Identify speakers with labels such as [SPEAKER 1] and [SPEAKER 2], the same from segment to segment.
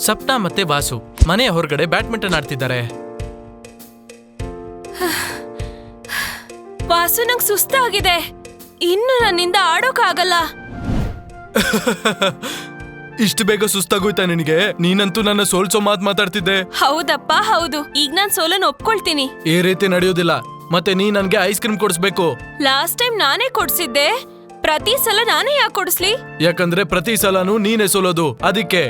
[SPEAKER 1] ಸಪ್ನಾ ಮತ್ತೆ ವಾಸು ಮನೆಯ ಹೊರಗಡೆ ಬ್ಯಾಡ್ಮಿಂಟನ್ ಆಡ್ತಿದ್ದಾರೆ.
[SPEAKER 2] ವಾಸು, ನಂಗ್ ಸುಸ್ತಾಗಿದೆ. ಇನ್ನು ನನ್ನಿಂದ ಆಡೋಕಾಗಲ್ಲ.
[SPEAKER 1] ಇಷ್ಟು ಬೇಗ ಸುಸ್ತಾಗೋಯ್ತಾ ನಿನಗೆ? ನೀನಂತೂ ನನ್ನ ಸೋಲ್ಸೋ ಮಾತಾಡ್ತಿದ್ದೆ.
[SPEAKER 2] ಹೌದಪ್ಪ ಹೌದು, ಈಗ ನಾನ್ ಸೋಲನ್ನು ಒಪ್ಕೊಳ್ತೀನಿ.
[SPEAKER 1] ಈ ರೀತಿ ನಡೆಯೋದಿಲ್ಲ. ಮತ್ತೆ ನೀ ನನ್ಗೆ ಐಸ್ ಕ್ರೀಮ್ ಕೊಡಿಸ್ಬೇಕು.
[SPEAKER 2] ಲಾಸ್ಟ್ ಟೈಮ್ ನಾನೇ ಕೊಡ್ಸಿದ್ದೆ, ಪ್ರತಿ ಸಲ ನಾನೇ ಯಾಕೆ ಕೊಡಿಸ್ಲಿ?
[SPEAKER 1] ಯಾಕಂದ್ರೆ ಪ್ರತಿ ಸಲನೂ ನೀನೇ ಸೋಲೋದು, ಅದಕ್ಕೆ.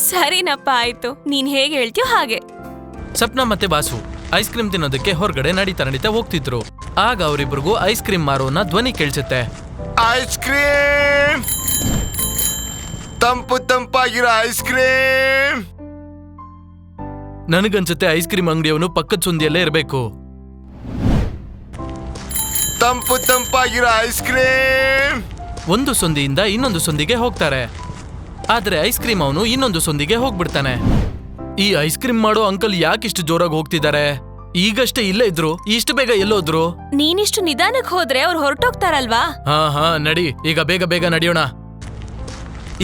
[SPEAKER 2] ಸರಿನಪ್ಪ, ಆಯ್ತು. ನೀನ್ ಹೇಗೆ ಹೇಳ್ತೀಯೋ ಹಾಗೆ.
[SPEAKER 1] ಸಪ್ನಾ ಮತ್ತೆ ವಾಸು ಐಸ್ ಕ್ರೀಮ್ ತಿನ್ನೋದಕ್ಕೆ ಹೊರಗಡೆ ನಡೀತಾ ಹೋಗ್ತಿದ್ರು. ಆಗ ಅವರಿಬ್ರಿಗೂ ಐಸ್ ಕ್ರೀಮ್ ಮಾರೋನ ಧ್ವನಿ ಕೇಳಿಸುತ್ತೆ.
[SPEAKER 3] ಐಸ್ ಕ್ರೀಮ್, ತಂಪು ತಂಪಾಗಿರೋ ಐಸ್ ಕ್ರೀಮ್.
[SPEAKER 1] ನನಗನ್ಸುತ್ತೆ ಐಸ್ ಕ್ರೀಮ್ ಅಂಗಡಿಯವನು ಪಕ್ಕದ ಸಂದಿಯಲ್ಲೇ ಇರಬೇಕು.
[SPEAKER 3] ತಂಪು ತಂಪಾಗಿರೋ ಐಸ್ ಕ್ರೀಮ್.
[SPEAKER 1] ಒಂದು ಸಂದಿಯಿಂದ ಇನ್ನೊಂದು ಸಂದಿಗೆ ಹೋಗ್ತಾರೆ. ಆದ್ರೆ ಐಸ್ ಕ್ರೀಮ್ ಅವನು ಇನ್ನೊಂದು ಸಂದಿಗೆ ಹೋಗ್ಬಿಡ್ತಾನೆ. ಈ ಐಸ್ ಕ್ರೀಮ್ ಮಾಡೋ ಅಂಕಲ್ ಯಾಕಿಷ್ಟು ಜೋರಾಗಿ ಹೋಗ್ತಿದ್ದಾರೆ? ಈಗಷ್ಟೇ ಇಲ್ಲೇ ಇದ್ರು, ಇಷ್ಟು ಬೇಗ ಎಲ್ಲೋದ್ರು?
[SPEAKER 2] ನೀನಿಷ್ಟು ನಿಧಾನಕ್ಕೆ ಹೋದ್ರೆ ಅವ್ರು ಹೊರಟೋಗ್ತಾರಲ್ವಾ?
[SPEAKER 1] ಹಾ ನಡಿ, ಈಗ ಬೇಗ ನಡೆಯೋಣ.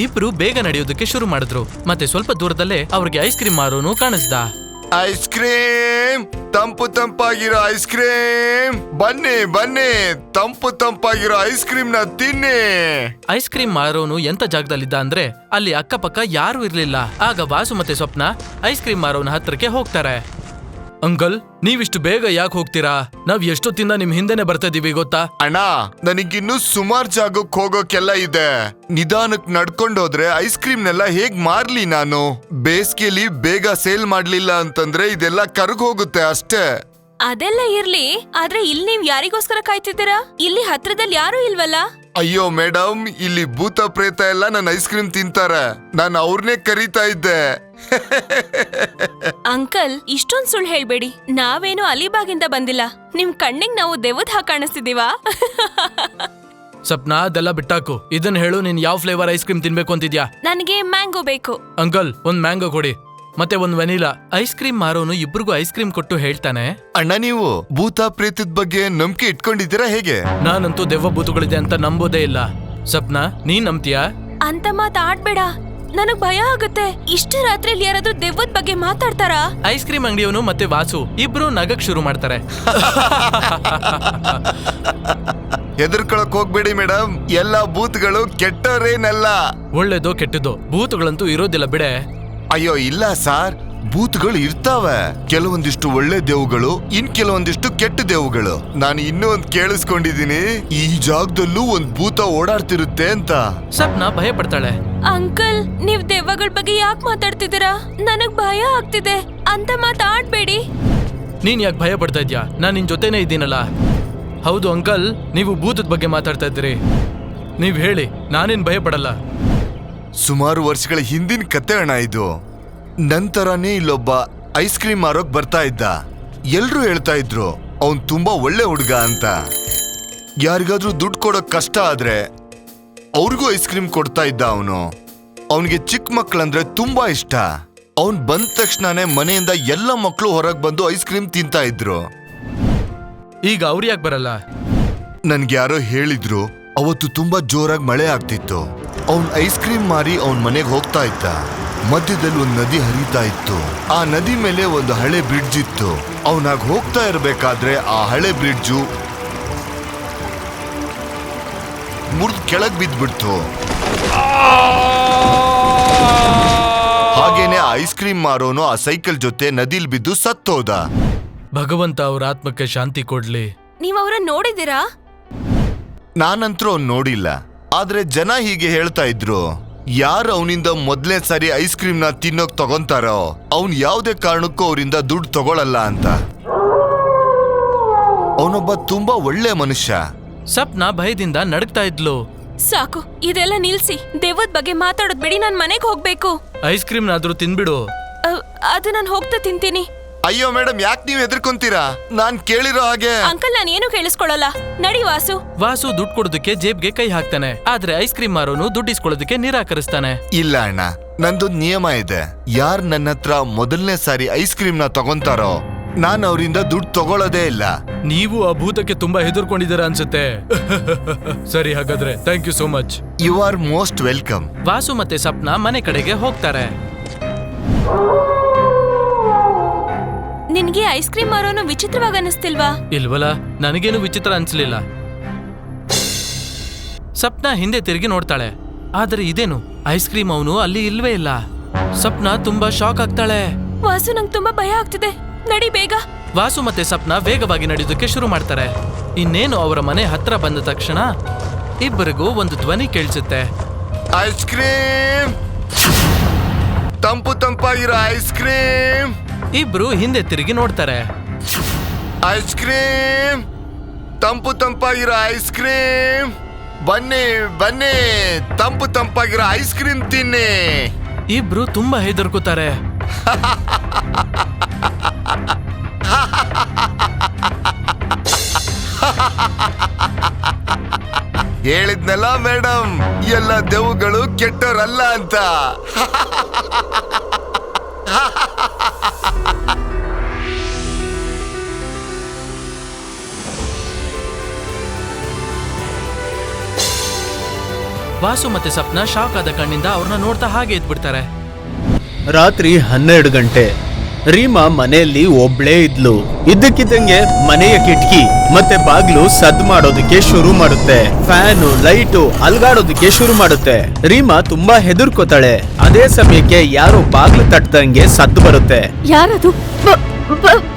[SPEAKER 1] ಇಬ್ರು ಬೇಗ ನಡೆಯೋದಕ್ಕೆ ಶುರು ಮಾಡಿದ್ರು. ಮತ್ತೆ ಸ್ವಲ್ಪ ದೂರದಲ್ಲೇ ಅವ್ರಿಗೆ ಐಸ್ ಕ್ರೀಮ್ ಮಾರೋನು ಕಾಣಿಸ್ದ.
[SPEAKER 3] ಐಸ್ ಕ್ರೀಮ್, ತಂಪು ತಂಪಾಗಿರೋ ಐಸ್ ಕ್ರೀಮ್. ಬನ್ನಿ, ತಂಪು ತಂಪಾಗಿರೋ ಐಸ್ ಕ್ರೀಮ್ ನ ತಿನ್ನಿ.
[SPEAKER 1] ಐಸ್ ಕ್ರೀಮ್ ಮಾರೋನು ಎಂತ ಜಾಗದಲ್ಲಿದ್ದ ಅಂದ್ರೆ ಅಲ್ಲಿ ಅಕ್ಕಪಕ್ಕ ಯಾರು ಇರ್ಲಿಲ್ಲ. ಆಗ ವಾಸು ಮತ್ತೆ ಸ್ವಪ್ನ ಐಸ್ ಕ್ರೀಮ್ ಮಾರೋನ ಹತ್ರಕ್ಕೆ ಹೋಗ್ತಾರೆ. ಅಂಕಲ್, ನೀವಿಷ್ಟು ಬೇಗ ಯಾಕೆ ಹೋಗ್ತೀರಾ? ನಾವ್ ಎಷ್ಟೊತ್ತಿಂದ ನಿಮ್ ಹಿಂದೆನೆ ಬರ್ತಾ ಇದೀವಿ ಗೊತ್ತಾ?
[SPEAKER 3] ಅಣ್ಣ, ನನಗಿನ್ನೂ ಸುಮಾರು ಜಾಗಕ್ಕೆ ಹೋಗೋಕೆಲ್ಲ ಇದೆ. ನಿಧಾನಕ್ ನಡ್ಕೊಂಡೋದ್ರೆ ಐಸ್ ಕ್ರೀಮ್ನೆಲ್ಲ ಹೇಗ್ ಮಾರ್ಲಿ ನಾನು? ಬೇಸಿಗೆಲಿ ಬೇಗ ಸೇಲ್ ಮಾಡ್ಲಿಲ್ಲ ಅಂತಂದ್ರೆ ಇದೆಲ್ಲ ಕರ್ಗ್ ಹೋಗುತ್ತೆ ಅಷ್ಟೇ.
[SPEAKER 2] ಅದೆಲ್ಲ ಇರ್ಲಿ, ಆದ್ರೆ ಇಲ್ಲಿ ನೀವ್ ಯಾರಿಗೋಸ್ಕರ ಕಾಯ್ತಿದ್ದೀರಾ? ಇಲ್ಲಿ ಹತ್ರದಲ್ಲಿ ಯಾರು ಇಲ್ವಲ್ಲ?
[SPEAKER 3] ಅಯ್ಯೋ ಮೇಡಮ್, ಇಲ್ಲಿ ಭೂತ ಪ್ರೇತ ಎಲ್ಲ ನನ್ನ ಐಸ್ ಕ್ರೀಮ್ ತಿಂತಾರೆ. ನಾನು ಅವ್ರನ್ನೇ ಕರೀತಾ ಇದ್ದೆ.
[SPEAKER 2] ಅಂಕಲ್, ಇಷ್ಟೊಂದ್ ಸುಳ್ಳು ಹೇಳ್ಬೇಡಿ. ನಾವೇನು ಅಲಿಬಾಗಿಂದ ಬಂದಿಲ್ಲ. ನಿಮ್ ಕಣ್ಣಿಗೆ ನಾವು ದೆವ್ವದ ಹಾಗೆ ಕಾಣಿಸ್ತಿದೀವಾ?
[SPEAKER 1] ಸಪ್ನಾ, ಅದೆಲ್ಲ ಬಿಟ್ಟಾಕು. ಇದನ್ನ ಹೇಳು, ನೀನ್ ಯಾವ ಫ್ಲೇವರ್ ಐಸ್ ಕ್ರೀಮ್ ತಿನ್ಬೇಕು ಅಂತಿದ್ಯಾ?
[SPEAKER 2] ನನಗೆ ಮ್ಯಾಂಗೋ ಬೇಕು.
[SPEAKER 1] ಅಂಕಲ್, ಒಂದ್ ಮ್ಯಾಂಗೋ ಕೊಡಿ, ಮತ್ತೆ ಒಂದ್ ವೆನಿಲಾ. ಐಸ್ ಕ್ರೀಮ್ ಮಾರೋನು ಇಬ್ರಿಗೂ ಐಸ್ ಕ್ರೀಮ್ ಕೊಟ್ಟು ಹೇಳ್ತಾನೆ.
[SPEAKER 3] ಅಣ್ಣ, ನೀವು ಭೂತ ಪ್ರೇತದ ಬಗ್ಗೆ ನಂಬಿಕೆ ಇಟ್ಕೊಂಡಿದ್ದೀರಾ ಹೇಗೆ?
[SPEAKER 1] ನಾನಂತೂ ದೆವ್ವ ಭೂತಗಳಿದೆ ಅಂತ ನಂಬೋದೇ ಇಲ್ಲ. ಸಪ್ನಾ, ನೀನ್ ನಂಬ್ತೀಯಾ?
[SPEAKER 2] ಅಂತ ಮಾತಾಡ್ಬೇಡ, ನನಗ್ ಭಯ ಆಗುತ್ತೆ. ಇಷ್ಟು ರಾತ್ರಿಯಲ್ಲಿ ಯಾರಾದ್ರೂ ದೆವ್ವದ ಬಗ್ಗೆ ಮಾತಾಡ್ತಾರಾ?
[SPEAKER 1] ಐಸ್ ಕ್ರೀಮ್ ಅಂಗಡಿಯವನು ಮತ್ತೆ ವಾಸು ಇಬ್ರು ನಗಕ್ ಶುರು ಮಾಡ್ತಾರೆ.
[SPEAKER 3] ಹೆದರ್ಕೊಳಕ್ ಹೋಗ್ಬೇಡಿ ಮೇಡಮ್, ಎಲ್ಲಾ ಭೂತಗಳು ಕೆಟ್ಟವರೇನಲ್ಲ.
[SPEAKER 1] ಒಳ್ಳೇದೋ ಕೆಟ್ಟದೋ, ಭೂತಗಳಂತೂ ಇರೋದಿಲ್ಲ ಬಿಡೆ.
[SPEAKER 3] ಅಯ್ಯೋ ಇಲ್ಲ ಸಾರ್, ಭೂತಗಳು ಇರ್ತಾವೆ. ಕೆಲವೊಂದಿಷ್ಟು ಒಳ್ಳೆ ದೇವುಗಳು, ಇನ್ ಕೆಲವೊಂದಿಷ್ಟು ಕೆಟ್ಟ ದೇವುಗಳು. ನಾನು ಇನ್ನೂ ಒಂದ್ ಕೇಳಿಸ್ಕೊಂಡಿದೀನಿ, ಈ ಜಾಗದಲ್ಲೂ ಒಂದ್ ಭೂತ ಓಡಾಡ್ತಿರುತ್ತೆ ಅಂತ.
[SPEAKER 1] ಸಪ್ನಾ ಭಯ ಪಡ್ತಾಳೆ.
[SPEAKER 2] ಅಂಕಲ್, ನೀವ್ ದೆವ್ವಗಳ ಬಗ್ಗೆ ಯಾಕೆ ಮಾತಾಡ್ತಿದ್ದೀರಾ? ನನಗ್ ಭಯ ಆಗ್ತಿದೆ. ಅಂತ ಮಾತಾಡ್ಬೇಡಿ.
[SPEAKER 1] ನೀನ್ ಯಾಕೆ ಭಯ ಪಡ್ತಾ ಇದ್ಯಾ? ನಾನ್ ನಿನ್ ಜೊತೆನೇ ಇದ್ದೀನಲ್ಲ. ಹೌದು ಅಂಕಲ್, ನೀವು ಭೂತದ ಬಗ್ಗೆ ಮಾತಾಡ್ತಾ ಇದ್ದೀರಿ. ನೀವ್ ಹೇಳಿ, ನಾನೇನ್ ಭಯ ಪಡಲ್ಲ.
[SPEAKER 3] ಸುಮಾರು ವರ್ಷಗಳ ಹಿಂದಿನ ಕತೆ ಅಣ್ಣ ಇದು. ನಂತರನೇ ಇಲ್ಲೊಬ್ಬ ಐಸ್ ಕ್ರೀಮ್ ಮಾರೋಕ್ ಬರ್ತಾ ಇದ್ದ. ಎಲ್ರೂ ಹೇಳ್ತಾ ಇದ್ರು ಅವನ್ ತುಂಬಾ ಒಳ್ಳೆ ಹುಡ್ಗ ಅಂತ. ಯಾರಿಗಾದ್ರೂ ದುಡ್ಡು ಕೊಡೋಕ್ ಕಷ್ಟ ಆದ್ರೆ ಅವ್ರಿಗೂ ಐಸ್ ಕ್ರೀಮ್ ಕೊಡ್ತಾ ಇದ್ದ ಅವನು. ಅವನಿಗೆ ಚಿಕ್ಕ ಮಕ್ಳಂದ್ರೆ ತುಂಬಾ ಇಷ್ಟ. ಅವನ್ ಬಂದ ತಕ್ಷಣನೇ ಮನೆಯಿಂದ ಎಲ್ಲ ಮಕ್ಕಳು ಹೊರಗೆ ಬಂದು ಐಸ್ ಕ್ರೀಮ್ ತಿಂತಾ ಇದ್ರು.
[SPEAKER 1] ಈಗ ಅವ್ರು ಯಾಕೆ ಬರಲ್ಲ?
[SPEAKER 3] ನನ್ಗೆ ಯಾರೋ ಹೇಳಿದ್ರು ಅವತ್ತು ತುಂಬಾ ಜೋರಾಗಿ ಮಳೆ ಆಗ್ತಿತ್ತು. ಅವನ್ ಐಸ್ ಕ್ರೀಮ್ ಮಾರಿ ಅವನ್ ಮನೆಗೆ ಹೋಗ್ತಾ ಇದ್ದ. ಮಧ್ಯದಲ್ಲಿ ಒಂದು ನದಿ ಹರಿತಾ ಇತ್ತು. ಆ ನದಿ ಮೇಲೆ ಒಂದು ಹಳೆ ಬ್ರಿಡ್ಜ್ ಇತ್ತು. ಅವನಾಗ ಹೋಗ್ತಾ ಇರ್ಬೇಕಾದ್ರೆ ಆ ಹಳೆ ಬ್ರಿಡ್ಜು ಮುರಿದು ಕೆಳಗ್ ಬಿದ್ದ್ಬಿಡ್ತು. ಹಾಗೇನೆ ಐಸ್ ಕ್ರೀಮ್ ಮಾರೋನು ಆ ಸೈಕಲ್ ಜೊತೆ ನದಿಲ್ ಬಿದ್ದು ಸತ್ತೋದ.
[SPEAKER 1] ಭಗವಂತ ಅವ್ರ ಆತ್ಮಕ್ಕೆ ಶಾಂತಿ ಕೊಡ್ಲಿ.
[SPEAKER 2] ನೀವ್ ಅವ್ರನ್ನ ನೋಡಿದೀರಾ?
[SPEAKER 3] ನಾನಂತರೂ ಅವ್ನ್ ನೋಡಿಲ್ಲ, ಆದ್ರೆ ಜನ ಹೀಗೆ ಹೇಳ್ತಾ ಇದ್ರು. ಯಾರು ಅವನಿಂದ ಮೊದಲನೇ ಸಾರಿ ಐಸ್ ಕ್ರೀಮ್ ನ ತಿನ್ನೋಕ್ ತಗೊಂತಾರೋ ಅವ್ನ್ ಯಾವುದೇ ಕಾರಣಕ್ಕೂ ಅವರಿಂದ ದುಡ್ಡು ತಗೊಳಲ್ಲ ಅಂತ. ಅವನೊಬ್ಬ ತುಂಬಾ ಒಳ್ಳೆ ಮನುಷ್ಯ.
[SPEAKER 1] ಸಪ್ನಾ ಭಯದಿಂದ ನಡುಗ್ತಾ ಇದ್ಲು.
[SPEAKER 2] ಸಾಕು, ಇದೆಲ್ಲ ನಿಲ್ಸಿ. ದೆವ್ವದ ಬಗ್ಗೆ ಮಾತಾಡೋದ್ ಬಿಡಿ, ನಾನ್ ಮನೆಗ್ ಹೋಗ್ಬೇಕು.
[SPEAKER 1] ಐಸ್ ಕ್ರೀಮ್ ನಾದ್ರೂ ತಿನ್ಬಿಡು.
[SPEAKER 2] ಅದು ನಾನು ಹೋಗ್ತಾ ತಿಂತೀನಿ.
[SPEAKER 3] ಅಯ್ಯೋ ಮೇಡಮ್, ಯಾಕೆ ನೀವ್ ಹೆದರ್ಕೊಂತೀರಾ? ನಾನ್ ಕೇಳಿರೋ ಹಾಗೆ.
[SPEAKER 2] ಅಂಕಲ್, ನಾನು ಏನು ಕೇಳಿಸ್ಕೊಳ್ಳಲ್ಲ. ನಡಿ ವಾಸು.
[SPEAKER 1] ವಾಸು ದುಡ್ಡು ಕೊಡೋದಕ್ಕೆ ಜೇಬ್ಗೆ ಕೈ ಹಾಕ್ತಾನೆ. ಆದ್ರೆ ಐಸ್ ಕ್ರೀಮ್ ಮಾರೋನು ದುಡ್ಡು ಇಸ್ಕೊಳ್ಳೋದಕ್ಕೆ ನಿರಾಕರಿಸ್ತಾನೆ.
[SPEAKER 3] ಇಲ್ಲ ಅಣ್ಣ, ನಂದೊಂದ್ ನಿಯಮ ಇದೆ. ಯಾರ್ ನನ್ನ ಹತ್ರ ಮೊದಲನೇ ಸಾರಿ ಐಸ್ ಕ್ರೀಮ್ ನ ತಗೊಂತಾರೋ ನಾನು ಅವರಿಂದ ದುಡ್ಡು ತಗೊಳ್ಳೋದೇ ಇಲ್ಲ.
[SPEAKER 1] ನೀವು ಆ ಭೂತಕ್ಕೆ ತುಂಬಾ ಹೆದರ್ಕೊಂಡಿದ್ದೀರಾ ಅನ್ಸುತ್ತೆ. ಸರಿ, ಹಾಗಾದ್ರೆ thank you so much.
[SPEAKER 3] You are most welcome.
[SPEAKER 1] Vasu ಮತ್ತೆ ಸಪ್ನಾ ಮನೆ ಕಡೆಗೆ ಹೋಗ್ತಾರೆ.
[SPEAKER 2] ನಿನ್ಗೆ ಐಸ್ ಕ್ರೀಮ್ ಮಾರೋನು ವಿಚಿತ್ರವಾಗಿ ಅನಿಸ್ತಿಲ್ವಾ?
[SPEAKER 1] ಇಲ್ವಲ್ಲ, ನನಗೇನು ವಿಚಿತ್ರ ಅನ್ಸ್ಲಿಲ್ಲ. ಸಪ್ನಾ ಹಿಂದೆ ತಿರುಗಿ ನೋಡ್ತಾಳೆ, ಆದ್ರೆ ಇದೇನು ಐಸ್ ಕ್ರೀಮ್ ಅವನು ಅಲ್ಲಿ ಇಲ್ವೇ ಇಲ್ಲ. ಸಪ್ನಾ ತುಂಬಾ ಶಾಕ್ ಆಗ್ತಾಳೆ.
[SPEAKER 2] ವಾಸು, ನಂಗೆ ತುಂಬಾ ಭಯ ಆಗ್ತಿದೆ, ನಡಿ ಬೇಗ.
[SPEAKER 1] ವಾಸು ಮತ್ತೆ ಸಪ್ನಾ ವೇಗವಾಗಿ ನಡೆಯೋದಕ್ಕೆ ಶುರು ಮಾಡ್ತಾರೆ. ಇನ್ನೇನು ಅವರ ಮನೆ ಹತ್ರ ಬಂದ ತಕ್ಷಣ ಇಬ್ಬರಿಗೂ ಒಂದು ಧ್ವನಿ ಕೇಳಿಸುತ್ತೆ.
[SPEAKER 3] ಐಸ್ ಕ್ರೀಮ್, ತಂಪು ತಂಪಾಗಿರೋ ಐಸ್ ಕ್ರೀಮ್.
[SPEAKER 1] ಇಬ್ರು ಹಿಂದೆ ತಿರುಗಿ ನೋಡ್ತಾರೆ.
[SPEAKER 3] ಐಸ್ ಕ್ರೀಮ್, ತಂಪು ತಂಪಾಗಿರೋ ಐಸ್ ಕ್ರೀಮ್. ಬನ್ನಿ ಬನ್ನಿ, ತಂಪು ತಂಪಾಗಿರೋ ಐಸ್ ಕ್ರೀಮ್ ತಿನ್ನಿ.
[SPEAKER 1] ಇಬ್ರು ತುಂಬಾ ಹೆದರ್ಕೋತಾರೆ.
[SPEAKER 3] ಹೇಳಿದ್ನಲ್ಲ ಮೇಡಮ್, ಎಲ್ಲ ದೆವ್ವಗಳು ಕೆಟ್ಟೋರಲ್ಲ ಅಂತ.
[SPEAKER 1] ವಾಸು ಮತ್ತೆ ಸಪ್ನಾ ಶಾಕ್ ಆದ ಕಣ್ಣಿಂದ ಅವ್ರನ್ನ ನೋಡ್ತಾ ಹಾಗೆ ಇದ್ಬಿಡ್ತಾರೆ.
[SPEAKER 4] ರಾತ್ರಿ 12 ಗಂಟೆ. ರೀಮಾ ಮನೆಯಲ್ಲಿ ಒಬ್ಳೇ ಇದ್ಲು. ಇದ್ದಕ್ಕಿದ್ದಂಗೆ ಮನೆಯ ಕಿಟಕಿ ಮತ್ತೆ ಬಾಗ್ಲು ಸದ್ ಮಾಡೋದಕ್ಕೆ ಶುರು ಮಾಡುತ್ತೆ. ಫ್ಯಾನು ಲೈಟು ಅಲ್ಗಾಡೋದಕ್ಕೆ ಶುರು ಮಾಡುತ್ತೆ. ರೀಮಾ ತುಂಬಾ ಹೆದರ್ಕೋತಾಳೆ. ಅದೇ ಸಮಯಕ್ಕೆ ಯಾರೋ ಬಾಗ್ಲು ತಟ್ಟದಂಗೆ ಸದ್ದು ಬರುತ್ತೆ.
[SPEAKER 2] ಯಾರದು?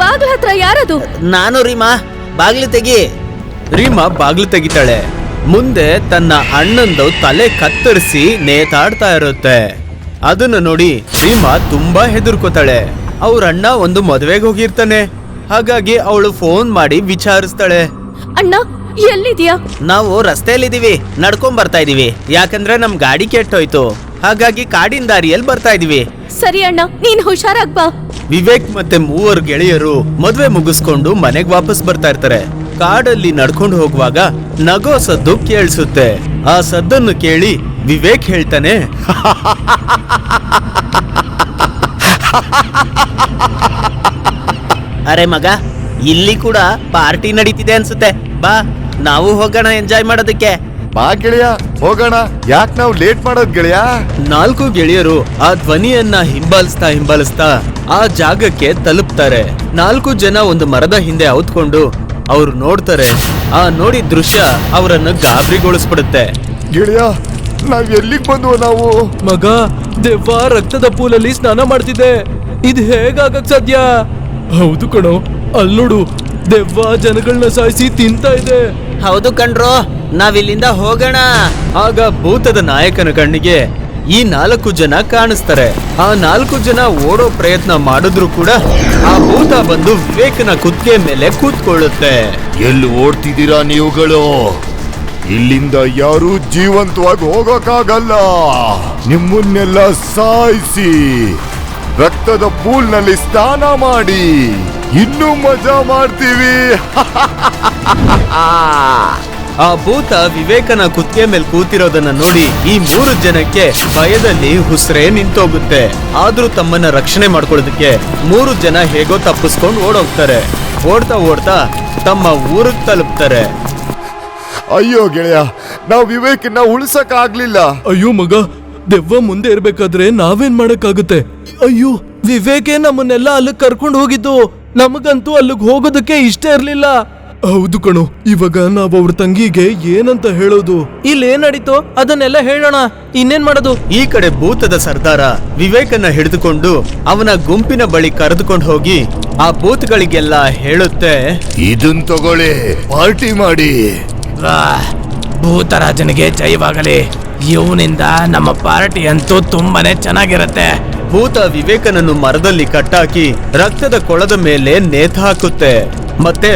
[SPEAKER 2] ಬಾಗ್ಲ ಹತ್ರ ಯಾರದು?
[SPEAKER 4] ನಾನು ರೀಮಾ, ಬಾಗ್ಲು ತೆಗಿ. ರೀಮಾ ಬಾಗ್ಲು ತೆಗಿತಾಳೆ. ಮುಂದೆ ತನ್ನ ಅಣ್ಣಂದು ತಲೆ ಕತ್ತರಿಸಿ ನೇತಾಡ್ತಾ ಇರುತ್ತೆ. ಅದನ್ನ ನೋಡಿ ರೀಮಾ ತುಂಬಾ ಹೆದರ್ಕೋತಾಳೆ. ಅವ್ರ ಅಣ್ಣ ಒಂದು ಮದುವೆಗೆ ಹೋಗಿರ್ತಾನೆ. ಹಾಗಾಗಿ ಅವಳು ಫೋನ್ ಮಾಡಿ ವಿಚಾರಿಸ್ತಾಳೆ.
[SPEAKER 2] ಅಣ್ಣ, ಎಲ್ಲಿದ್ಯಾ?
[SPEAKER 4] ನಾವು ರಸ್ತೆಯಲ್ಲಿದೀವಿ, ನಡ್ಕೊಂಡ್ ಬರ್ತಾ ಇದೀವಿ. ಯಾಕಂದ್ರೆ ನಮ್ ಗಾಡಿ ಕೆಟ್ಟೋಯ್ತು, ಹಾಗಾಗಿ ಕಾಡಿನ ದಾರಿಯಲ್ಲಿ ಬರ್ತಾ ಇದೀವಿ.
[SPEAKER 2] ಸರಿ ಅಣ್ಣ, ನೀನ್ ಹುಷಾರಾಗ್ ಬಾ.
[SPEAKER 4] ವಿವೇಕ್ ಮತ್ತೆ 3 ಗೆಳೆಯರು ಮದ್ವೆ ಮುಗಿಸ್ಕೊಂಡು ಮನೆಗ್ ವಾಪಸ್ ಬರ್ತಾ ಇರ್ತಾರೆ. ಕಾಡಲ್ಲಿ ನಡ್ಕೊಂಡು ಹೋಗುವಾಗ ನಗೋ ಸದ್ದು ಕೇಳಿಸುತ್ತೆ. ಆ ಸದ್ದನ್ನು ಕೇಳಿ ವಿವೇಕ್ ಹೇಳ್ತಾನೆ, ಅರೆ ಮಗ, ಇಲ್ಲಿ ಕೂಡ ಪಾರ್ಟಿ ನಡೀತಿದೆ ಅನ್ಸುತ್ತೆ, ಬಾ ನಾವು ಹೋಗೋಣ ಎಂಜಾಯ್ ಮಾಡೋದಕ್ಕೆ.
[SPEAKER 3] ಬಾ ಗೆಳೆಯ, ಹೋಗೋಣ. ಯಾಕೆ ನಾವು ಲೇಟ್ ಮಾಡೋದ್ ಗೆಳೆಯ?
[SPEAKER 4] 4 ಗೆಳೆಯರು ಆ ಧ್ವನಿಯನ್ನ ಹಿಂಬಾಲಿಸ್ತಾ ಆ ಜಾಗಕ್ಕೆ ತಲುಪ್ತಾರೆ. 4 ಜನ ಒಂದು ಮರದ ಹಿಂದೆ ಔತ್ಕೊಂಡು ಅವ್ರು ನೋಡ್ತಾರೆ. ಆ ನೋಡಿದ ದೃಶ್ಯ ಅವರನ್ನು ಗಾಬರಿಗೊಳಿಸ್ಬಿಡುತ್ತೆ.
[SPEAKER 3] ಗೆಳೆಯ, ನಾವ್ ಎಲ್ಲಿಗ್ ಬಂದ್ವು ನಾವು?
[SPEAKER 1] ಮಗ, ದೆವ್ವ ರಕ್ತದ ಪೂಲಲ್ಲಿ ಸ್ನಾನ ಮಾಡ್ತಿದೆ. ಇದು ಹೇಗಾಗಕ್ ಸಾಧ್ಯ? ಹೌದು ಕಣೋ, ಅಲ್ಲೋಡು, ದೆವ್ವ ಜನಗಳನ್ನ ಸಾಯಿಸಿ ತಿಂತಾ ಇದೆ.
[SPEAKER 4] ಹೌದು ಕಣ್ರೋ, ನಾವಿಲ್ಲಿಂದ ಹೋಗೋಣ. ಆಗ ಭೂತದ ನಾಯಕನ ಕಣ್ಣಿಗೆ ಈ 4 ಜನ ಕಾಣಿಸ್ತಾರೆ. ಆ 4 ಜನ ಓಡೋ ಪ್ರಯತ್ನ ಮಾಡಿದ್ರು ಕೂಡ ಆ ಭೂತ ಬಂದು ವಿವೇಕನ ಕುತ್ತಿಗೆ ಮೇಲೆ ಕೂತ್ಕೊಳ್ಳುತ್ತೆ.
[SPEAKER 3] ಎಲ್ಲಿ ಓಡ್ತಿದ್ದೀರಾ ನೀವುಗಳು? ಇಲ್ಲಿಂದ ಯಾರು ಜೀವಂತವಾಗಿ ಹೋಗೋಕ್ಕಾಗಲ್ಲ. ನಿಮ್ಮನ್ನೆಲ್ಲ ಸಾಯಿಸಿ ರಕ್ತದ ಪೂಲ್ನಲ್ಲಿ ಸ್ನಾನ ಮಾಡಿ ಇನ್ನೂ ಮಜಾ ಮಾಡ್ತೀವಿ.
[SPEAKER 4] ಆ ಭೂತ ವಿವೇಕನ ಕುತ್ತಿಗೆ ಮೇಲೆ ಕೂತಿರೋದನ್ನ ನೋಡಿ ಈ 3 ಜನಕ್ಕೆ ಭಯದಲ್ಲಿ ಉಸಿರೇ ನಿಂತೋಗುತ್ತೆ. ಆದ್ರೂ ತಮ್ಮನ್ನ ರಕ್ಷಣೆ ಮಾಡ್ಕೊಳ್ಳೋದಕ್ಕೆ 3 ಜನ ಹೇಗೋ ತಪ್ಪಿಸ್ಕೊಂಡು ಓಡೋಗ್ತಾರೆ. ಓಡ್ತಾ ತಮ್ಮ ಊರಿಗೆ ತಲುಪ್ತಾರೆ.
[SPEAKER 3] ಅಯ್ಯೋ ಗೆಳೆಯ, ನಾವು ವಿವೇಕನ್ನ ಉಳಿಸಕ್ ಆಗ್ಲಿಲ್ಲ.
[SPEAKER 1] ಅಯ್ಯೋ ಮಗ, ದೆವ್ವ ಮುಂದೆ ಇರ್ಬೇಕಾದ್ರೆ ನಾವೇನ್ ಮಾಡಕ್ಕಾಗುತ್ತೆ? ಅಯ್ಯೋ, ವಿವೇಕೇ ನಮ್ಮನ್ನೆಲ್ಲ ಅಲ್ಲಿಗೆ ಕರ್ಕೊಂಡು ಹೋಗಿದ್ದು. ನಮಗಂತೂ ಅಲ್ಲಿಗೆ ಹೋಗೋದಕ್ಕೆ ಇಷ್ಟ ಇರ್ಲಿಲ್ಲ. ಹೌದು ಕಣೋ, ಇವಾಗ ನಾವ್ ಅವ್ರ ತಂಗಿಗೆ ಏನಂತ ಹೇಳೋದು? ಇಲ್ಲಿ ಏನ್ ನಡೀತೋ ಅದನ್ನೆಲ್ಲ ಹೇಳೋಣ, ಇನ್ನೇನ್ ಮಾಡೋದು?
[SPEAKER 4] ಈ ಕಡೆ ಭೂತದ ಸರ್ದಾರ ವಿವೇಕನ ಹಿಡಿದುಕೊಂಡು ಅವನ ಗುಂಪಿನ ಬಳಿ ಕರೆದುಕೊಂಡು ಹೋಗಿ ಆ ಭೂತಗಳಿಗೆಲ್ಲ ಹೇಳುತ್ತೆ,
[SPEAKER 3] ಇದನ್ ತಗೊಳ್ಳಿ, ಪಾರ್ಟಿ ಮಾಡಿ.
[SPEAKER 1] ಭೂತರಾಜನಿಗೆ ಜಯವಾಗಲಿ. ಇವನಿಂದ ನಮ್ಮ ಪಾರ್ಟಿ ಅಂತೂ ತುಂಬಾನೇ ಚೆನ್ನಾಗಿರತ್ತೆ.
[SPEAKER 4] ಭೂತ ವಿವೇಕನನ್ನು ಮರದಲ್ಲಿ ಕಟ್ಟಾಕಿ ರಕ್ತದ ಕೊಳದ ಮೇಲೆ ನೇತ ಹಾಕುತ್ತೆ. ಮತ್ತೆ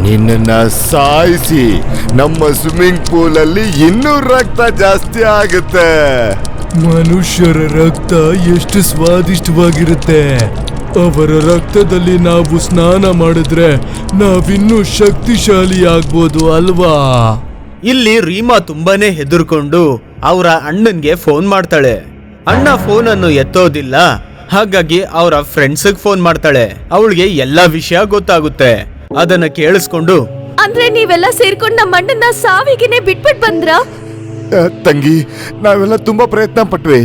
[SPEAKER 3] ನಿನ್ನ ಸಾಯಿಸಿ ನಮ್ಮ ಸ್ವಿಮ್ಮಿಂಗ್ ಪೂಲ್ ಅಲ್ಲಿ ಇನ್ನೂ ರಕ್ತ ಜಾಸ್ತಿ ಆಗುತ್ತೆ.
[SPEAKER 1] ಮನುಷ್ಯರ ರಕ್ತ ಎಷ್ಟು ಸ್ವಾದಿಷ್ಟವಾಗಿರುತ್ತೆ. ಅವರ ರಕ್ತದಲ್ಲಿ ನಾವು ಸ್ನಾನ ಮಾಡಿದ್ರೆ ನಾವಿನ್ನೂ ಶಕ್ತಿಶಾಲಿ ಆಗ್ಬೋದು ಅಲ್ವಾ?
[SPEAKER 4] ಇಲ್ಲಿ ರೀಮಾ ತುಂಬಾನೇ ಹೆದರ್ಕೊಂಡು ಅವರ ಅಣ್ಣನ್ಗೆ ಫೋನ್ ಮಾಡ್ತಾಳೆ. ಅಣ್ಣ ಫೋನ್ ಅನ್ನು ಎತ್ತೋದಿಲ್ಲ. ಹಾಗಾಗಿ ಅವರ ಫ್ರೆಂಡ್ಸ್ ಫೋನ್ ಮಾಡ್ತಾಳೆ. ಅವಳಿಗೆ ಎಲ್ಲಾ ವಿಷಯ ಗೊತ್ತಾಗುತ್ತೆ. ಅದನ್ನ ಕೇಳಿಸ್ಕೊಂಡು,
[SPEAKER 2] ಅಂದ್ರೆ ನೀವೆಲ್ಲ ಸೇರ್ಕೊಂಡು ನಮ್ಮ ಅಣ್ಣನ ಸಾವಿಗೆನೆ ಬಿಟ್ಬಿಟ್ ಬಂದ್ರ?
[SPEAKER 3] ತಂಗಿ, ನಾವೆಲ್ಲ ತುಂಬಾ ಪ್ರಯತ್ನ ಪಟ್ವಿ,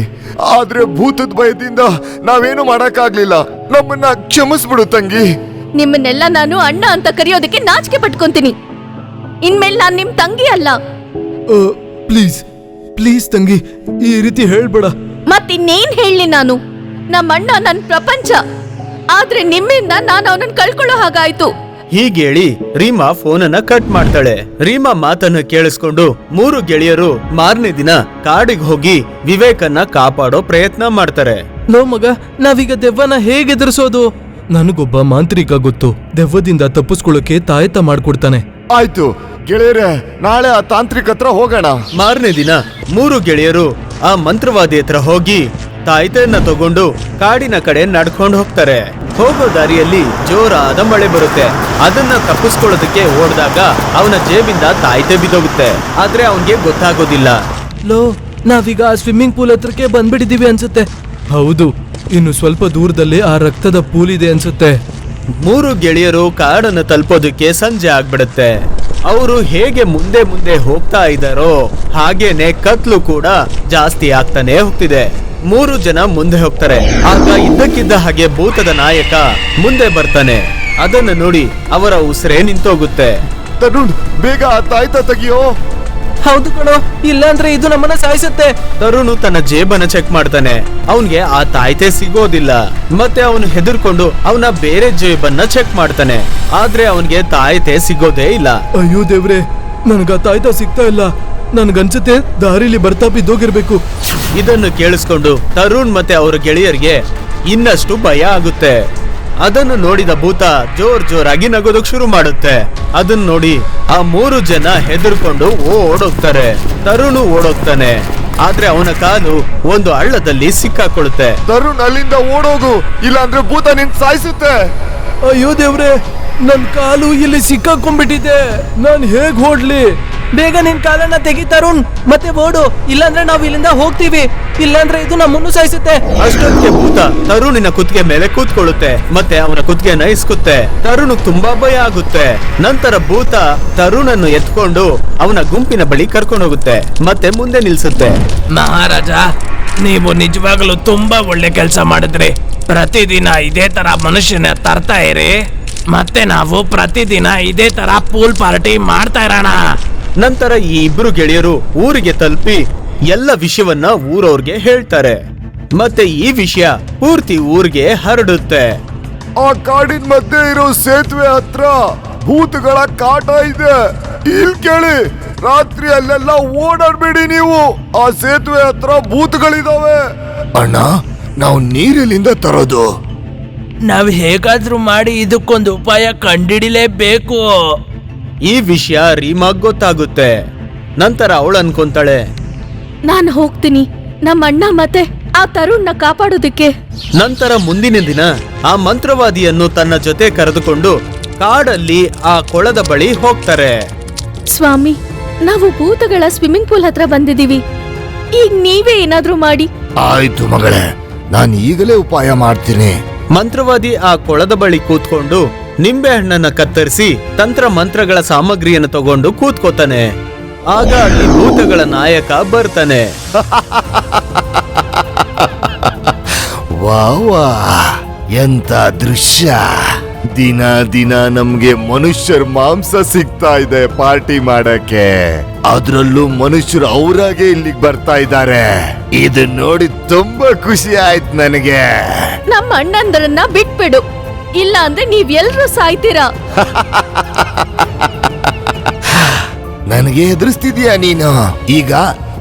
[SPEAKER 3] ಆದ್ರೆ ಭೂತದ ಭಯದಿಂದ ನಾವೇನು ಮಾಡಕ್ಕಾಗ್ಲಿಲ್ಲ. ನಮ್ಮನ್ನ ಕ್ಷಮಿಸ್ಬಿಡು ತಂಗಿ.
[SPEAKER 2] ನಿಮ್ಮನ್ನೆಲ್ಲ ನಾನು ಅಣ್ಣ ಅಂತ ಕರೆಯೋದಕ್ಕೆ ನಾಚಿಕೆ ಪಟ್ಕೊಂತೀನಿ. ಇನ್ಮೇಲೆ ನಾನ್ ನಿಮ್ ತಂಗಿ ಅಲ್ಲ.
[SPEAKER 5] ಪ್ಲೀಸ್ ಪ್ಲೀಸ್ ತಂಗಿ, ಈ ರೀತಿ ಹೇಳ್ಬೇಡ.
[SPEAKER 2] ಮತ್ತಿನ್ನೇನ್ ಹೇಳಿ ನಾನು? ನಮ್ಮ ಅಣ್ಣ ನನ್ ಪ್ರಪಂಚ. ಆದ್ರೆ ನಿಮ್ಮಿಂದ ನಾನು ಅವನನ್ನ ಕಳ್ಕೊಳ್ಳೋ ಹಾಗಾಯ್ತು.
[SPEAKER 4] ಹೀಗೇಳಿ ರೀಮಾ ಫೋನನ್ನ ಕಟ್ ಮಾಡ್ತಾಳೆ. ರೀಮಾ ಮಾತನ್ನ ಕೇಳಿಸ್ಕೊಂಡು 3 ಗೆಳೆಯರು ಮಾರನೇ ದಿನ ಕಾಡಿಗೆ ಹೋಗಿ ವಿವೇಕನ್ನ ಕಾಪಾಡೋ ಪ್ರಯತ್ನ ಮಾಡ್ತಾರೆ.
[SPEAKER 5] ಲೋ ಮಗ, ನಾವೀಗ ದೆವ್ವನ ಹೇಗೆ ಎದುರಿಸೋದು? ನನಗೊಬ್ಬ ಮಾಂತ್ರಿಕ ಗೊತ್ತು. ದೆವ್ವದಿಂದ ತಪ್ಪಿಸ್ಕೊಳ್ಳೋಕೆ ತಾಯತ ಮಾಡ್ಕೊಡ್ತಾನೆ.
[SPEAKER 3] ಆಯ್ತು ಗೆಳೆಯರೆ, ನಾಳೆ ಆ ತಾಂತ್ರಿಕ ಹತ್ರ ಹೋಗೋಣ.
[SPEAKER 4] ಮಾರನೇ ದಿನ 3 ಗೆಳೆಯರು ಆ ಮಂತ್ರವಾದಿ ಹತ್ರ ಹೋಗಿ ತಾಯ್ತೆಯನ್ನ ತಗೊಂಡು ಕಾಡಿನ ಕಡೆ ನಡ್ಕೊಂಡು ಹೋಗ್ತಾರೆ. ಹೋಗೋ ದಾರಿಯಲ್ಲಿ ಜೋರಾದ ಮಳೆ ಬರುತ್ತೆ. ಅದನ್ನ ತಪ್ಪಿಸ್ಕೊಳ್ಳೋದಕ್ಕೆ ಓಡ್ದಾಗ ಅವನ ಜೇಬಿಂದ ತಾಯ್ತೆ ಬಿದ್ದೋಗುತ್ತೆ. ಆದ್ರೆ ಅವನ್ಗೆ ಗೊತ್ತಾಗೋದಿಲ್ಲ.
[SPEAKER 5] ಲೋ, ನಾವೀಗ ಆ ಸ್ವಿಮ್ಮಿಂಗ್ ಪೂಲ್ ಹತ್ರಕ್ಕೆ ಬಂದ್ಬಿಟ್ಟಿದೀವಿ ಅನ್ಸುತ್ತೆ. ಹೌದು, ಇನ್ನು ಸ್ವಲ್ಪ ದೂರದಲ್ಲಿ ಆ ರಕ್ತದ ಪೂಲ್ ಇದೆ ಅನ್ಸುತ್ತೆ.
[SPEAKER 4] 3 ಗೆಳೆಯರು ಕಾಡನ್ನು ತಲುಪೋದಕ್ಕೆ ಸಂಜೆ ಆಗ್ಬಿಡುತ್ತೆ. ಅವರು ಹೇಗೆ ಮುಂದೆ ಮುಂದೆ ಹೋಗ್ತಾ ಇದ್ದಾರೋ ಹಾಗೇನೆ ಕತ್ಲು ಕೂಡ ಜಾಸ್ತಿ ಆಗ್ತಾನೆ ಹೋಗ್ತಿದೆ. 3 ಜನ ಮುಂದೆ ಹೋಗ್ತಾರೆ. ಆಗ ಇದ್ದಕ್ಕಿದ್ದ ಹಾಗೆ ಭೂತದ ನಾಯಕ ಮುಂದೆ ಬರ್ತಾನೆ. ಅದನ್ನು ನೋಡಿ ಅವರ ಉಸಿರೇ ನಿಂತೋಗುತ್ತೆ.
[SPEAKER 3] ತರುಣ್, ಬೇಗ ಆ ತಾಯ್ತ ತೆಗಿಯೋ.
[SPEAKER 5] ಹೌದು ಕಣೋ, ಇಲ್ಲಾಂದ್ರೆ ಇದು ನಮ್ಮನ್ನ ಸಾಯಿಸುತ್ತೆ.
[SPEAKER 4] ತರುಣು ತನ್ನ ಜೇಬನ್ನ ಚೆಕ್ ಮಾಡ್ತಾನೆ. ಅವನ್ಗೆ ಆ ತಾಯ್ತೆ ಸಿಗೋದಿಲ್ಲ. ಮತ್ತೆ ಅವನು ಹೆದರ್ಕೊಂಡು ಅವನ ಬೇರೆ ಜೇಬನ್ನ ಚೆಕ್ ಮಾಡ್ತಾನೆ. ಆದ್ರೆ ಅವನ್ಗೆ ತಾಯ್ತೆ ಸಿಗೋದೇ ಇಲ್ಲ.
[SPEAKER 5] ಅಯ್ಯೋ ದೇವ್ರೆ, ನನ್ಗ ತಾಯ್ತ ಸಿಗ್ತಾ ಇಲ್ಲ. ನನ್ಗನ್ಸುತ್ತೆ ದಾರಿಲಿ ಬರ್ತಾ ಬಿದ್ದೋಗಿರ್ಬೇಕು.
[SPEAKER 4] ಇದನ್ನು ಕೇಳಿಸ್ಕೊಂಡು ತರುಣ್ ಮತ್ತೆ ಅವರ ಗೆಳೆಯರಿಗೆ ಇನ್ನಷ್ಟು ಭಯ ಆಗುತ್ತೆ. ಅದನ್ನು ನೋಡಿದ ಭೂತ ಜೋರಾಗಿ ನಗೋದಕ್ ಶುರು ಮಾಡುತ್ತೆ. ಅದನ್ನ ನೋಡಿ ಆ 3 ಜನ ಹೆದರ್ಕೊಂಡು ಓಡೋಗ್ತಾರೆ. ತರುಣು ಓಡೋಗ್ತಾನೆ. ಆದ್ರೆ ಅವನ ಕಾಲು ಒಂದು ಹಳ್ಳದಲ್ಲಿ ಸಿಕ್ಕಾಕೊಳ್ಳುತ್ತೆ.
[SPEAKER 3] ತರುಣ್, ಅಲ್ಲಿಂದ ಓಡೋಗು, ಇಲ್ಲಾಂದ್ರೆ ಭೂತ ನಿನ್ ಸಾಯಿಸುತ್ತೆ.
[SPEAKER 5] ಅಯ್ಯೋ ದೇವ್ರೆ, ನನ್ ಕಾಲು ಇಲ್ಲಿ ಸಿಕ್ಕಾಕೊಂಡ್ಬಿಟ್ಟಿದೆ. ನಾನ್ ಹೇಗ್ ಓಡ್ಲಿ? ಬೇಗ ನಿನ್ ಕಾಲನ್ನ ತೆಗಿ ತರುಣ್, ಮತ್ತೆ ಓಡು, ಇಲ್ಲಾಂದ್ರೆ ನಾವ್ ಇಲ್ಲಿಂದ ಹೋಗ್ತೀವಿ. ಇಲ್ಲಾಂದ್ರೆ ಇದು ನಮ್ಮನ್ನು ಸಾಯಿಸುತ್ತೆ.
[SPEAKER 4] ಅಷ್ಟೊತ್ತಿಗೆ ಭೂತ ತರುಣಿನ ಕುತ್ತಿಗೆ ಮೇಲೆ ಕೂತ್ಕೊಳ್ಳುತ್ತೆ ಮತ್ತೆ ಅವನ ಕುತ್ತಿಗೆನ ಇಸ್ಕುತ್ತೆ. ತರುಣ್ ತುಂಬಾ ಭಯ ಆಗುತ್ತೆ. ನಂತರ ಭೂತ ತರುಣನ್ನು ಎತ್ಕೊಂಡು ಅವನ ಗುಂಪಿನ ಬಳಿ ಕರ್ಕೊಂಡು ಹೋಗುತ್ತೆ ಮತ್ತೆ ಮುಂದೆ ನಿಲ್ಸುತ್ತೆ.
[SPEAKER 6] ಮಹಾರಾಜ, ನೀವು ನಿಜವಾಗ್ಲೂ ತುಂಬಾ ಒಳ್ಳೆ ಕೆಲಸ ಮಾಡಿದ್ರಿ. ಪ್ರತಿದಿನ ಇದೇ ತರ ಮನುಷ್ಯನ ತರ್ತಾ ಇರಿ, ಮತ್ತೆ ನಾವು ಪ್ರತಿದಿನ ಇದೇ ತರ ಪೂಲ್ ಪಾರ್ಟಿ ಮಾಡ್ತಾ ಇರೋಣ.
[SPEAKER 4] ನಂತರ ಈ 2 ಗೆಳೆಯರು ಊರಿಗೆ ತಲುಪಿ ಎಲ್ಲ ವಿಷಯವನ್ನ ಊರವ್ರಿಗೆ ಹೇಳ್ತಾರೆ. ಮತ್ತೆ ಈ ವಿಷಯ ಪೂರ್ತಿ ಊರಿಗೆ ಹರಡುತ್ತೆ.
[SPEAKER 3] ಆ ಕಾಡಿನ ಮಧ್ಯೆ ಇರೋ ಸೇತುವೆ ಹತ್ರ ಭೂತಗಳ ಕಾಟ ಇದೆ. ಇಲ್ ಕೇಳಿ, ರಾತ್ರಿ ಅಲ್ಲೆಲ್ಲ ಓಡಾಡ್ಬೇಡಿ ನೀವು. ಆ ಸೇತುವೆ ಹತ್ರ ಭೂತಗಳಿದಾವೆ. ಅಣ್ಣ, ನಾವು ನೀರಿಲಿಂದ ತರೋದು?
[SPEAKER 6] ನಾವ್ ಹೇಗಾದ್ರೂ ಮಾಡಿ ಇದಕ್ಕೊಂದು ಉಪಾಯ ಕಂಡಿಡಿಲೇಬೇಕು.
[SPEAKER 4] ಈ ವಿಷಯ ರೀಮಾಗ್ ಗೊತ್ತಾಗುತ್ತೆ. ನಂತರ ಅವಳು ಅನ್ಕೊಂತಾಳೆ,
[SPEAKER 2] ನಾನು ಹೋಗ್ತೀನಿ ನಮ್ಮ ಅಣ್ಣ ಮತ್ತೆ ಆ ತರುಣ್ನ ಕಾಪಾಡೋದಕ್ಕೆ.
[SPEAKER 4] ನಂತರ ಮುಂದಿನ ದಿನ ಆ ಮಂತ್ರವಾದಿಯನ್ನು ತನ್ನ ಜೊತೆ ಕರೆದುಕೊಂಡು ಕಾಡಲ್ಲಿ ಆ ಕೊಳದ ಬಳಿ ಹೋಗ್ತಾರೆ.
[SPEAKER 2] ಸ್ವಾಮಿ, ನಾವು ಭೂತಗಳ ಸ್ವಿಮ್ಮಿಂಗ್ ಪೂಲ್ ಹತ್ರ ಬಂದಿದೀವಿ. ಈಗ ನೀವೇ ಏನಾದ್ರೂ ಮಾಡಿ.
[SPEAKER 3] ಆಯ್ತು ಮಗಳೇ, ನಾನು ಈಗಲೇ ಉಪಾಯ ಮಾಡ್ತೀನಿ.
[SPEAKER 4] ಮಂತ್ರವಾದಿ ಆ ಕೊಳದ ಬಳಿ ಕೂತ್ಕೊಂಡು ನಿಂಬೆ ಹಣ್ಣನ್ನ ಕತ್ತರಿಸಿ ತಂತ್ರ ಮಂತ್ರಗಳ ಸಾಮಗ್ರಿಯನ್ನು ತಗೊಂಡು ಕೂತ್ಕೋತಾನೆ. ಆಗ ಅಲ್ಲಿ ಭೂತಗಳ ನಾಯಕ ಬರ್ತಾನೆ.
[SPEAKER 3] ವಾ, ಎಂತ ದೃಶ್ಯ! ದಿನ ದಿನ ನಮ್ಗೆ ಮನುಷ್ಯರ ಮಾಂಸ ಸಿಗ್ತಾ ಇದೆ ಪಾರ್ಟಿ ಮಾಡಕ್ಕೆ. ಅದ್ರಲ್ಲೂ ಮನುಷ್ಯರು ಅವರಾಗೆ ಇಲ್ಲಿಗೆ ಬರ್ತಾ ಇದ್ದಾರೆ. ಇದು ನೋಡಿ ತುಂಬಾ ಖುಷಿ ಆಯ್ತು ನನಗೆ.
[SPEAKER 2] ನಮ್ಮ ಅಣ್ಣಂದರನ್ನ ಬಿಟ್ಬಿಡು, ಇಲ್ಲ ಅಂದ್ರೆ ನೀವ್ ಎಲ್ರೂ ಸಾಯ್ತೀರಾ.
[SPEAKER 3] ನನಗೆ ಎದುರಿಸ್ತಿದ್ಯಾ ನೀನು? ಈಗ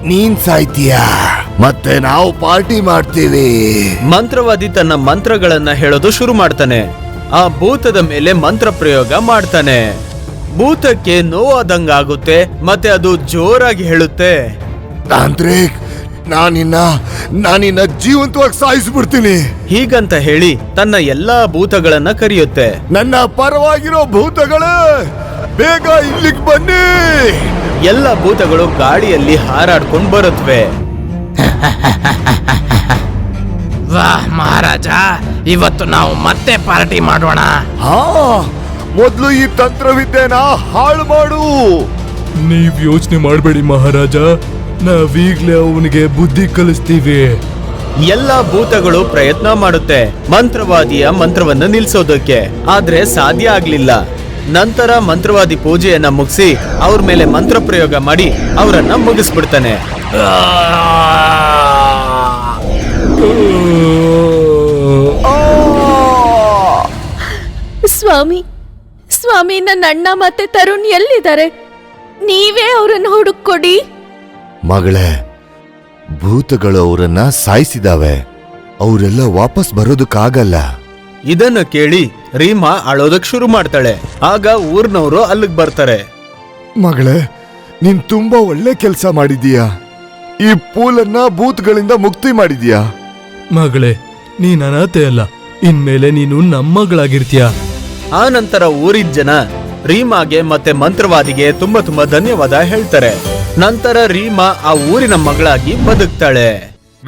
[SPEAKER 3] ನೀನ್ ಸಾಯ್ತೀಯಾ, ಮತ್ತೆ ನಾವು ಪಾರ್ಟಿ ಮಾಡ್ತೀವಿ.
[SPEAKER 4] ಮಂತ್ರವಾದಿ ತನ್ನ ಮಂತ್ರಗಳನ್ನ ಹೇಳೋದು ಶುರು ಮಾಡ್ತಾನೆ. ಆ ಭೂತದ ಮೇಲೆ ಮಂತ್ರ ಪ್ರಯೋಗ ಮಾಡ್ತಾನೆ. ಭೂತಕ್ಕೆ ನೋವಾದಂಗಾಗುತ್ತೆ ಮತ್ತೆ ಅದು ಜೋರಾಗಿ ಹೇಳುತ್ತೆ,
[SPEAKER 3] ತಾಂತ್ರಿಕ್, ನಾನಿನ್ನ ಜೀವಂತವಾಗಿ ಸಾಯಿಸ್ಬಿಡ್ತೀನಿ.
[SPEAKER 4] ಹೀಗಂತ ಹೇಳಿ ತನ್ನ ಎಲ್ಲಾ ಭೂತಗಳನ್ನ ಕರೆಯುತ್ತೆ.
[SPEAKER 3] ನನ್ನ ಪರವಾಗಿರೋ ಭೂತಗಳೇ, ಬೇಗ ಇಲ್ಲಿಗೆ ಬನ್ನಿ.
[SPEAKER 4] ಎಲ್ಲ ಭೂತಗಳು ಗಾಳಿಯಲ್ಲಿ ಹಾರಾಡ್ಕೊಂಡು ಬರುತ್ತವೆ.
[SPEAKER 6] ವಾಹ್ ಮಹಾರಾಜ, ಇವತ್ತು ನಾವು ಮತ್ತೆ ಪಾರ್ಟಿ ಮಾಡೋಣ.
[SPEAKER 3] ಹಾ, ಮೊದ್ಲು ಈ ತಂತ್ರವಿದ್ಯೆನ ಹಾಳು ಮಾಡು.
[SPEAKER 5] ನೀವ್ ಯೋಚನೆ ಮಾಡಬೇಡಿ ಮಹಾರಾಜ, ನಾವೀಗ್ಲೇ ಅವನಿಗೆ ಬುದ್ಧಿ ಕಲಿಸ್ತೀವಿ.
[SPEAKER 4] ಎಲ್ಲಾ ಭೂತಗಳು ಪ್ರಯತ್ನ ಮಾಡುತ್ತೆ ಮಂತ್ರವಾದಿಯ ಮಂತ್ರವನ್ನ ನಿಲ್ಸೋದಕ್ಕೆ, ಆದ್ರೆ ಸಾಧ್ಯ ಆಗ್ಲಿಲ್ಲ. ನಂತರ ಮಂತ್ರವಾದಿ ಪೂಜೆಯನ್ನ ಮುಗಿಸಿ ಅವ್ರ ಮೇಲೆ ಮಂತ್ರ ಪ್ರಯೋಗ ಮಾಡಿ ಅವರನ್ನ ಮುಗಿಸ್ಬಿಡ್ತಾನೆ.
[SPEAKER 2] ಸ್ವಾಮಿ, ಸ್ವಾಮಿ, ನನ್ನ ಅಣ್ಣ ಮತ್ತೆ ತರುಣ್ ಎಲ್ಲಿದ್ದಾರೆ? ನೀವೇ ಅವರನ್ನು ಹುಡುಕೊಡಿ.
[SPEAKER 3] ಮಗಳೇ, ಭೂತಗಳು ಅವರನ್ನ ಸಾಯಿಸಿದಾವೆ. ಅವರೆಲ್ಲ ವಾಪಸ್ ಬರೋದಕ್ಕಾಗಲ್ಲ.
[SPEAKER 4] ಇದನ್ನ ಕೇಳಿ ರೀಮಾ ಅಳೋದಕ್ ಶುರು ಮಾಡ್ತಾಳೆ. ಆಗ ಊರ್ನವರು ಅಲ್ಲಿಗ್ ಬರ್ತಾರೆ.
[SPEAKER 3] ಮಗಳೇ, ನೀನ್ ತುಂಬಾ ಒಳ್ಳೆ ಕೆಲಸ ಮಾಡಿದೀಯಾ. ಈ ಪೂಲನ್ನ ಭೂತಗಳಿಂದ ಮುಕ್ತಿ ಮಾಡಿದೀಯಾ.
[SPEAKER 5] ಮಗಳೇ, ನೀನ್ ಅನಾಥೆ ಅಲ್ಲ, ಇನ್ಮೇಲೆ ನೀನು ನಮ್ಮಗಳಾಗಿರ್ತೀಯ.
[SPEAKER 4] ಆ ನಂತರ ಊರಿನ ಜನ ರೀಮಾಗೆ ಮತ್ತೆ ಮಂತ್ರವಾದಿಗೆ ತುಂಬಾ ಧನ್ಯವಾದ ಹೇಳ್ತಾರೆ. ನಂತರ ರೀಮಾ ಆ ಊರಿನ ಮಗಳಾಗಿ ಬದುಕ್ತಾಳೆ.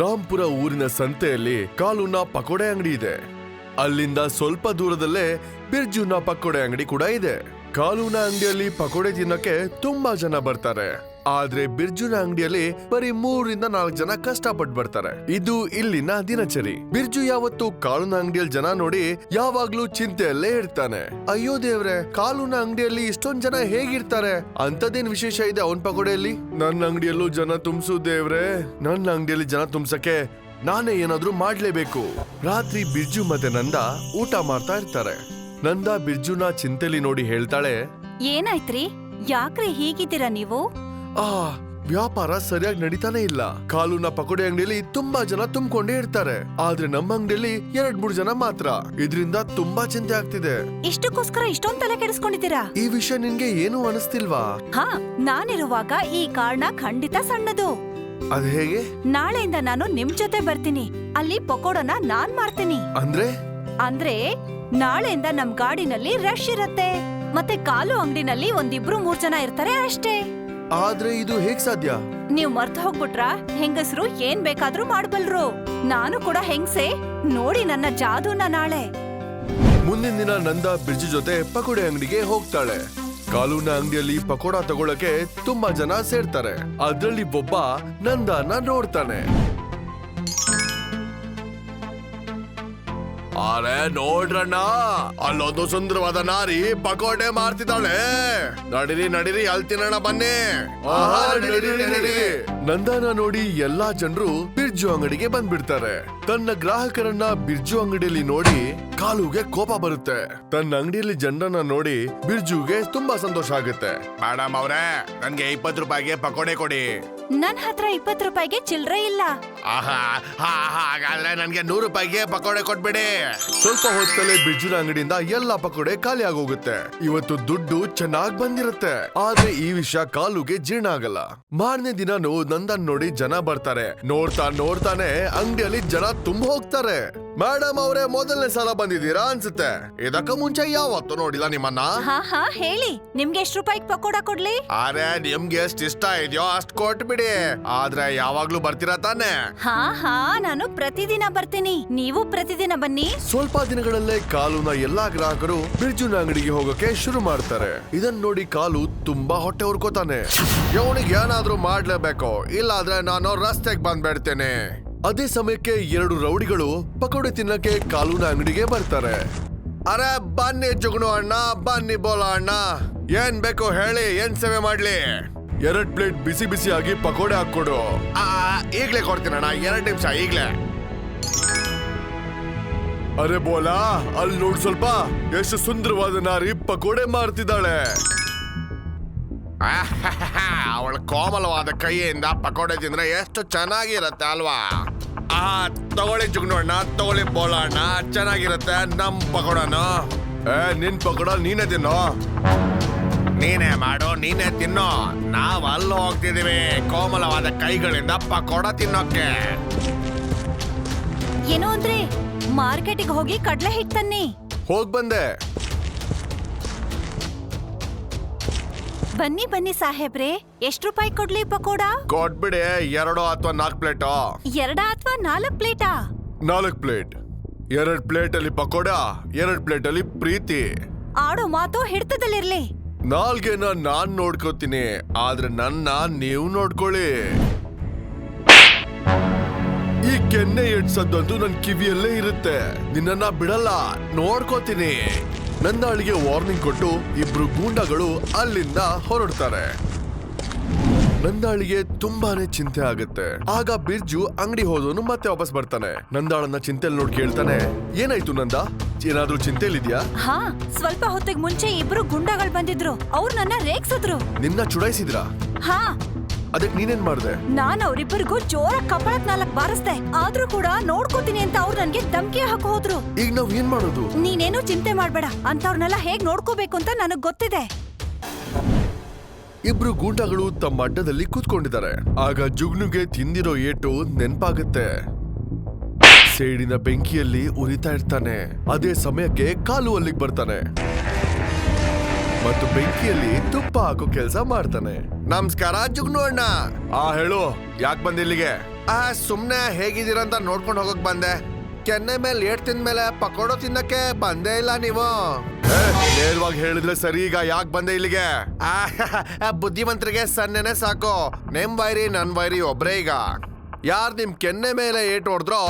[SPEAKER 7] ರಾಂಪುರ ಊರಿನ ಸಂತೆಯಲ್ಲಿ ಕಾಲುನ ಪಕೋಡೆ ಅಂಗಡಿ ಇದೆ. ಅಲ್ಲಿಂದ ಸ್ವಲ್ಪ ದೂರದಲ್ಲೇ ಬಿರ್ಜುನ ಪಕೋಡೆ ಅಂಗಡಿ ಕೂಡ ಇದೆ. ಕಾಲುನ ಅಂಗಡಿಯಲ್ಲಿ ಪಕೋಡೆ ತಿನ್ನಕ್ಕೆ ತುಂಬಾ ಜನ ಬರ್ತಾರೆ. ಆದ್ರೆ ಬಿರ್ಜುನ ಅಂಗಡಿಯಲ್ಲಿ ಬರೀ 3 ರಿಂದ 4 ಜನ ಕಷ್ಟಪಟ್ಟು ಬರ್ತಾರೆ. ಇದು ಇಲ್ಲಿನ ದಿನಚರಿ. ಬಿರ್ಜು ಯಾವತ್ತು ಕಾಲುನ ಅಂಗಡಿಯಲ್ಲಿ ಜನ ನೋಡಿ ಯಾವಾಗ್ಲೂ ಚಿಂತೆಯಲ್ಲೇ ಇರ್ತಾನೆ. ಅಯ್ಯೋ ದೇವ್ರೆ, ಕಾಲುನ ಅಂಗಡಿಯಲ್ಲಿ ಇಷ್ಟೊಂದ್ ಜನ ಹೇಗಿರ್ತಾರೆ? ಅಂತದೇನ್ ವಿಶೇಷ ಇದೆ ಅವನ್ ಪಕೋಡೆಯಲ್ಲಿ? ನನ್ನ ಅಂಗಡಿಯಲ್ಲೂ ಜನ ತುಂಬಿಸು ದೇವ್ರೆ. ನನ್ನ ಅಂಗಡಿಯಲ್ಲಿ ಜನ ತುಂಬ್ಸಕ್ಕೆ ನಾನೇ ಏನಾದ್ರೂ ಮಾಡ್ಲೇಬೇಕು. ರಾತ್ರಿ ಬಿರ್ಜು ಮತ್ತೆ ನಂದ ಊಟ ಮಾಡ್ತಾ ಇರ್ತಾರೆ. ನಂದ ಬಿರ್ಜುನ ಚಿಂತೆಲಿ ನೋಡಿ ಹೇಳ್ತಾಳೆ,
[SPEAKER 8] ಏನಾಯ್ತ್ರಿ? ಯಾಕ್ರಿ ಹೀಗಿದ್ದೀರಾ ನೀವು?
[SPEAKER 7] ವ್ಯಾಪಾರ ಸರಿಯಾಗಿ ನಡೀತಾನೆ ಇಲ್ಲ. ಕಾಲುನ ಪಕೋಡೆ ಅಂಗಡಿಯಲ್ಲಿ ತುಂಬಾ ಜನ ತುಂಬಿಕೊಂಡೇ ಇರ್ತಾರೆ, ಆದ್ರೆ ನಮ್ಮ ಅಂಗಡಿಯಲ್ಲಿ 2-3 ಜನ ಮಾತ್ರ. ಇದರಿಂದ ತುಂಬಾ ಚಿಂತೆ ಆಗ್ತಿದೆ.
[SPEAKER 8] ಇಷ್ಟಕ್ಕೋಸ್ಕರ ಇಷ್ಟೊಂದ್ ತಲೆ ಕೆಡಿಸ್ಕೊಂಡಿದ್ದೀರಾ?
[SPEAKER 7] ಈ ವಿಷಯ ನಿನ್ಗೆ ಏನು ಅನಿಸ್ತಿಲ್ವಾ?
[SPEAKER 8] ಹಾ, ನಾನಿರುವಾಗ ಈ ಕಾರಣ ಖಂಡಿತ ಸಣ್ಣದು.
[SPEAKER 7] ಅದ್ ಹೇಗೆ?
[SPEAKER 8] ನಾಳೆಯಿಂದ ನಾನು ನಿಮ್ ಜೊತೆ ಬರ್ತೀನಿ. ಅಲ್ಲಿ ಪಕೋಡನ ನಾನ್ ಮಾಡ್ತೀನಿ. ಅಂದ್ರೆ ನಾಳೆಯಿಂದ ನಮ್ ಗಾಡಿನಲ್ಲಿ ರಶ್ ಇರತ್ತೆ. ಮತ್ತೆ ಕಾಲು ಅಂಗಡಿನಲ್ಲಿ 1-2-3 ಜನ ಇರ್ತಾರೆ ಅಷ್ಟೇ.
[SPEAKER 7] ಆದ್ರೆ ಇದು ಹೇಗ್ ಸಾಧ್ಯ?
[SPEAKER 8] ನೀವ್ ಮರ್ತು ಹೋಗ್ಬಿಟ್ರಾ? ಹೆಂಗಸರು ಏನ್ ಬೇಕಾದ್ರೂ ಮಾಡ್ಬಲ್ರು. ನಾನು ಕೂಡ ಹೆಂಗ್ಸೆ. ನೋಡಿ ನನ್ನ ಜಾದೂನ ನಾಳೆ.
[SPEAKER 7] ಮುಂದಿನ ದಿನ ನಂದ ಬಿರ್ಜು ಜೊತೆ ಪಕೋಡೆ ಅಂಗಡಿಗೆ ಹೋಗ್ತಾಳೆ. ಕಾಲುನ ಅಂಗಡಿಯಲ್ಲಿ ಪಕೋಡ ತಗೊಳಕ್ಕೆ ತುಂಬಾ ಜನ ಸೇರ್ತಾರೆ. ಅದ್ರಲ್ಲಿ ಒಬ್ಬ ನಂದನ ನೋಡ್ತಾನೆ. ಅರೆ ನೋಡ್ರಣ್ಣ, ಅಲ್ಲೊಂದು ಸುಂದರವಾದ ನಾರಿ ಪಕೋಡೆ ಮಾಡ್ತಿದ್ದಾಳೆ. ನಡಿರಿ ನಡಿರಿ, ಅಲ್ಲಿ ತಿನ್ನೋಣ ಬನ್ನಿ. ನಂದನ ನೋಡಿ ಎಲ್ಲಾ ಜನರು ಬಿರ್ಜು ಅಂಗಡಿಗೆ ಬಂದ್ಬಿಡ್ತಾರೆ. ತನ್ನ ಗ್ರಾಹಕರನ್ನ ಬಿರ್ಜು ಅಂಗಡಿಯಲ್ಲಿ ನೋಡಿ ಕಾಲುಗೆ ಕೋಪ ಬರುತ್ತೆ. ತನ್ನ ಅಂಗಡಿಯಲ್ಲಿ ಜನರನ್ನ ನೋಡಿ ಬಿರ್ಜುಗೆ ತುಂಬಾ ಸಂತೋಷ ಆಗುತ್ತೆ. ಮೇಡಮ್ ಅವ್ರೆ, ನನ್ಗೆ 20 ರೂಪಾಯಿಗೆ ಪಕೋಡೆ ಕೊಡಿ.
[SPEAKER 8] ನನ್ ಹತ್ರ 20 ರೂಪಾಯಿಗೆ ಚಿಲ್ರೆ ಇಲ್ಲ.
[SPEAKER 7] ಹಾಗಾದ್ರೆ ನನ್ಗೆ 100 ರೂಪಾಯಿಗೆ ಪಕೋಡೆ ಕೊಟ್ಬಿಡಿ. ಸ್ವಲ್ಪ ಹೊತ್ತಲ್ಲೇ ಬಿರ್ಜುನ ಅಂಗಡಿಯಿಂದ ಎಲ್ಲಾ ಪಕೋಡೆ ಖಾಲಿ ಆಗೋಗುತ್ತೆ. ಇವತ್ತು ದುಡ್ಡು ಚೆನ್ನಾಗ್ ಬಂದಿರುತ್ತೆ. ಆದ್ರೆ ಈ ವಿಷಯ ಕಾಲುಗೆ ಜೀರ್ಣ ಆಗಲ್ಲ. ಮಾರನೇ ದಿನನೂ ನಂದನ್ ನೋಡಿ ಜನ ಬರ್ತಾರೆ. ನೋಡ್ತಾನೆ ಅಂಗಡಿಯಲ್ಲಿ ಜನ ತುಂಬ ಹೋಗ್ತಾರೆ. ಮೇಡಮ್ ಅವರೇ, ಮೊದಲನೇ ಸಲ ಬಂದಿದ್ದೀರಾ ಅನ್ಸುತ್ತೆ. ಇದಕ್ಕ ಮುಂಚೆ ಯಾವತ್ತು ನೋಡಿಲ್ಲ ನಿಮ್ಮನ್ನ.
[SPEAKER 8] ಹಾ ಹೇಳಿ, ನಿಮ್ಗೆ ಎಷ್ಟು ರೂಪಾಯಿಗೆ ಪಕೋಡ ಕೊಡ್ಲಿ?
[SPEAKER 7] ಅರೆ, ನಿಮ್ಗೆ ಎಷ್ಟು ಇಷ್ಟ ಇದೆಯೋ ಅಷ್ಟು ಕೊಟ್ಬಿಡಿ. ಆದ್ರೆ ಯಾವಾಗ್ಲೂ ಬರ್ತೀರಾ ತಾನೆ?
[SPEAKER 8] ಹಾ ನಾನು ಪ್ರತಿದಿನ ಬರ್ತೀನಿ. ನೀವು ಪ್ರತಿದಿನ ಬನ್ನಿ.
[SPEAKER 7] ಸ್ವಲ್ಪ ದಿನಗಳಲ್ಲೇ ಕಾಲುನ ಎಲ್ಲಾ ಗ್ರಾಹಕರು ಬಿರ್ಜುನ ಅಂಗಡಿಗೆ ಹೋಗಕ್ಕೆ ಶುರು ಮಾಡ್ತಾರೆ. ಇದನ್ನ ನೋಡಿ ಕಾಲು ತುಂಬಾ ಹೊಟ್ಟೆ ಉರ್ಕೋತಾನೆ. ಇವನಿಗೆ ಏನಾದ್ರೂ ಮಾಡ್ಲೇಬೇಕು, ಇಲ್ಲಾದ್ರೆ ನಾನು ರಸ್ತೆಗೆ ಬಂದ್ಬಿಡ್ತೇನೆ. ಅದೇ ಸಮಯಕ್ಕೆ 2 ರೌಡಿಗಳು ಪಕೋಡೆ ತಿನ್ನಕ್ಕೆ ಕಾಲುನ ಅಂಗಡಿಗೆ ಬರ್ತಾರೆ. ಅರೆ ಬನ್ನಿ ಜುಗ್ನು ಅಣ್ಣ, ಬನ್ನಿ ಬೋಲ ಅಣ್ಣ, ಏನ್ ಬೇಕು ಹೇಳಿ, ಏನ್ ಸೇವೆ ಮಾಡ್ಲಿ? 2 ಪ್ಲೇಟ್ ಬಿಸಿ ಬಿಸಿ ಆಗಿ ಪಕೋಡೆ ಹಾಕೊಡು. ಈಗ್ಲೇ ಕೊಡ್ತೀನಣ್ಣ, 2 ನಿಮಿಷ ಈಗ್ಲೇ. ಅರೆ ಬೋಲಾ, ಅಲ್ಲಿ ನೋಡ್ ಸ್ವಲ್ಪ, ಎಷ್ಟು ಸುಂದರವಾದ ನಾರಿ ಪಕೋಡೆ ಮಾರ್ತಿದ್ದಾಳೆ. ಅವಳ ಕೋಮಲವಾದ ಕೈಯಿಂದ ಪಕೋಡೆ ತಿಂದ್ರೆ ಎಷ್ಟು ಚೆನ್ನಾಗಿರತ್ತೆ ಅಲ್ವಾ? ತಗೊಳ್ಳಿ ಜುಗ್ನು ಅಣ್ಣ, ತಗೊಳ್ಳಿ ಬೋಲ ಅಣ್ಣ, ಚೆನ್ನಾಗಿರತ್ತೆ ನಮ್ ಪಕೋಡನ. ನಿನ್ ಪಕೋಡ ನೀನೇ ತಿನ್ನೋ. ನೀನೇ ಮಾಡು, ನೀನೇ ತಿನ್ನೋ. ನಾವ್ ಅಲ್ಲಿ ಹೋಗ್ತಿದೀವಿ ಕೋಮಲವಾದ ಕೈಗಳಿಂದ ಪಕೋಡ ತಿನ್ನೋಕೆ.
[SPEAKER 8] ಏನೋ ಅಂದ್ರೆ ಮಾರ್ಕೆಟಿಗೆ ಹೋಗಿ ಕಡ್ಲೆ ಹಿಟ್ಟು ತನ್ನಿ.
[SPEAKER 7] ಹೋಗ್ ಬಂದೆ.
[SPEAKER 8] ಬನ್ನಿ ಸಾಹೇಬ್ರೆ, ಎಷ್ಟು ರೂಪಾಯಿ ಕೊಡ್ಲಿ ಪಕೋಡ?
[SPEAKER 7] ಕೊಟ್ಬಿಡಿ, 2 ಅಥವಾ 4 ಪ್ಲೇಟು.
[SPEAKER 8] 2 ಅಥವಾ 4 ಪ್ಲೇಟಾ?
[SPEAKER 7] 4 ಪ್ಲೇಟ್. 2 ಪ್ಲೇಟ್ ಅಲ್ಲಿ ಪಕೋಡ, 2 ಪ್ಲೇಟ್ ಅಲ್ಲಿ ಪ್ರೀತಿ.
[SPEAKER 8] ಆಡೋ ಮಾತು ಹಿಡ್ತದಲ್ಲಿರ್ಲಿ.
[SPEAKER 7] ನಾಲ್ಗೆನ ನಾನ್ ನೋಡ್ಕೋತೀನಿ, ಆದ್ರೆ ನನ್ನ ನೀವು ನೋಡ್ಕೊಳ್ಳಿ. ಈ ಕೆನ್ನೆ ಎಡ್ಸದ್ದಂತೂ ನನ್ ಕಿವಿಯಲ್ಲೇ ಇರುತ್ತೆ. ನಿನ್ನ ಬಿಡಲ್ಲ, ನೋಡ್ಕೋತೀನಿ. ನಂದಾಳಿಗೆ ವಾರ್ನಿಂಗ್ ಕೊಟ್ಟು ಇಬ್ರು ಗೂಂಡಗಳು ಅಲ್ಲಿಂದ ಹೊರಡ್ತಾರೆ. ನಂದಾಳಿಗೆ ತುಂಬಾನೇ ಚಿಂತೆ ಆಗುತ್ತೆ. ಆಗ ಬಿರ್ಜು ಅಂಗಡಿ ಹೋದವನು ಮತ್ತೆ ವಾಪಸ್ ಬರ್ತಾನೆ. ನಂದಾಳನ್ನ ಚಿಂತೆಲ್ ನೋಡಿ ಕೇಳ್ತಾನೆ, ಏನಾಯ್ತು ನಂದ, ಏನಾದ್ರೂ ಚಿಂತೆಲಿದ್ಯಾ?
[SPEAKER 8] ಹಾ, ಸ್ವಲ್ಪ ಹೊತ್ತಿಗೆ ಮುಂಚೆ ಇಬ್ರು ಗುಂಡಗಳು ಬಂದಿದ್ರು. ಅವ್ರು ನನ್ನ ರೇಗ್ಸಿದ್ರು.
[SPEAKER 7] ನಿನ್ನ ಚುಡಾಯಿಸಿದ್ರ?
[SPEAKER 8] ಹಾ.
[SPEAKER 7] ಅದಕ್ ನೀನೇನ್ ಮಾಡ್ದೆ?
[SPEAKER 8] ನಾನ್ ಅವ್ರಿಬ್ಬರಿಗೂ ಜೋರ ಕಪಾಳಕ್ 4 ಬಾರಿಸ್ದೆ. ಆದ್ರೂ ಕೂಡ ನೋಡ್ಕೋತೀನಿ ಅಂತ ಅವ್ರು ನನ್ಗೆ ಧಮ್ಕಿ ಹಾಕಿ ಹೋದ್ರು.
[SPEAKER 7] ಈಗ ನಾವ್ ಏನ್ ಮಾಡೋದು?
[SPEAKER 8] ನೀನೇನು ಚಿಂತೆ ಮಾಡ್ಬೇಡ, ಅಂತವ್ರನ್ನೆಲ್ಲ ಹೇಗ್ ನೋಡ್ಕೋಬೇಕು ಅಂತ ನನಗ್ ಗೊತ್ತಿದೆ.
[SPEAKER 7] ಇಬ್ರು ಗೂಂಡಗಳು ತಮ್ಮ ಅಡ್ಡದಲ್ಲಿ ಕೂತ್ಕೊಂಡಿದ್ದಾರೆ. ಆಗ ಜುಗ್ನುಗೆ ತಿಂದಿರೋ ಏಟು ನೆನ್ಪಾಗುತ್ತೆ. ಸೇಡಿನ ಬೆಂಕಿಯಲ್ಲಿ ಉರಿತಾ ಇರ್ತಾನೆ. ಅದೇ ಸಮಯಕ್ಕೆ ಕಾಲು ಅಲ್ಲಿಗೆ ಬರ್ತಾನೆ ಮತ್ತು ಬೆಂಕಿಯಲ್ಲಿ ತುಪ್ಪ ಹಾಕೋ ಕೆಲಸ ಮಾಡ್ತಾನೆ. ನಮಸ್ಕಾರ ಜುಗ್ನು ಅಣ್ಣ. ಹೇಳು, ಯಾಕೆ ಬಂದೆ ಇಲ್ಲಿಗೆ? ಸುಮ್ನೆ ಹೇಗಿದ್ದೀರಂತ ನೋಡ್ಕೊಂಡು ಹೋಗಕ್ ಬಂದೆ. ಕೆನ್ನೆ ಮೇಲೆ ಏಟ್ ತಿಂದ್ಮೇಲೆ ಪಕೋಡೋ ತಿನ್ನಕ್ಕೆ ಬಂದೇ ಇಲ್ಲ ನೀವು. ನೇರವಾಗಿ ಹೇಳಿದ್ರೆ ಸರಿ. ಈಗ ಯಾಕೆ ಬಂದೆ ಇಲ್ಲಿಗೆ? ಬುದ್ಧಿವಂತರಿಗೆ ಸನ್ನೆನೆ ಸಾಕು. ನಿಮ್ ವೈರಿ ನನ್ ವೈರಿ ಒಬ್ರೇ. ಈಗ ಯಾರ್ ನಿಮ್ ಕೆನ್ನೆ ಮೇಲೆ ಏಟ್ ಹೊಡೆದ್ರೋ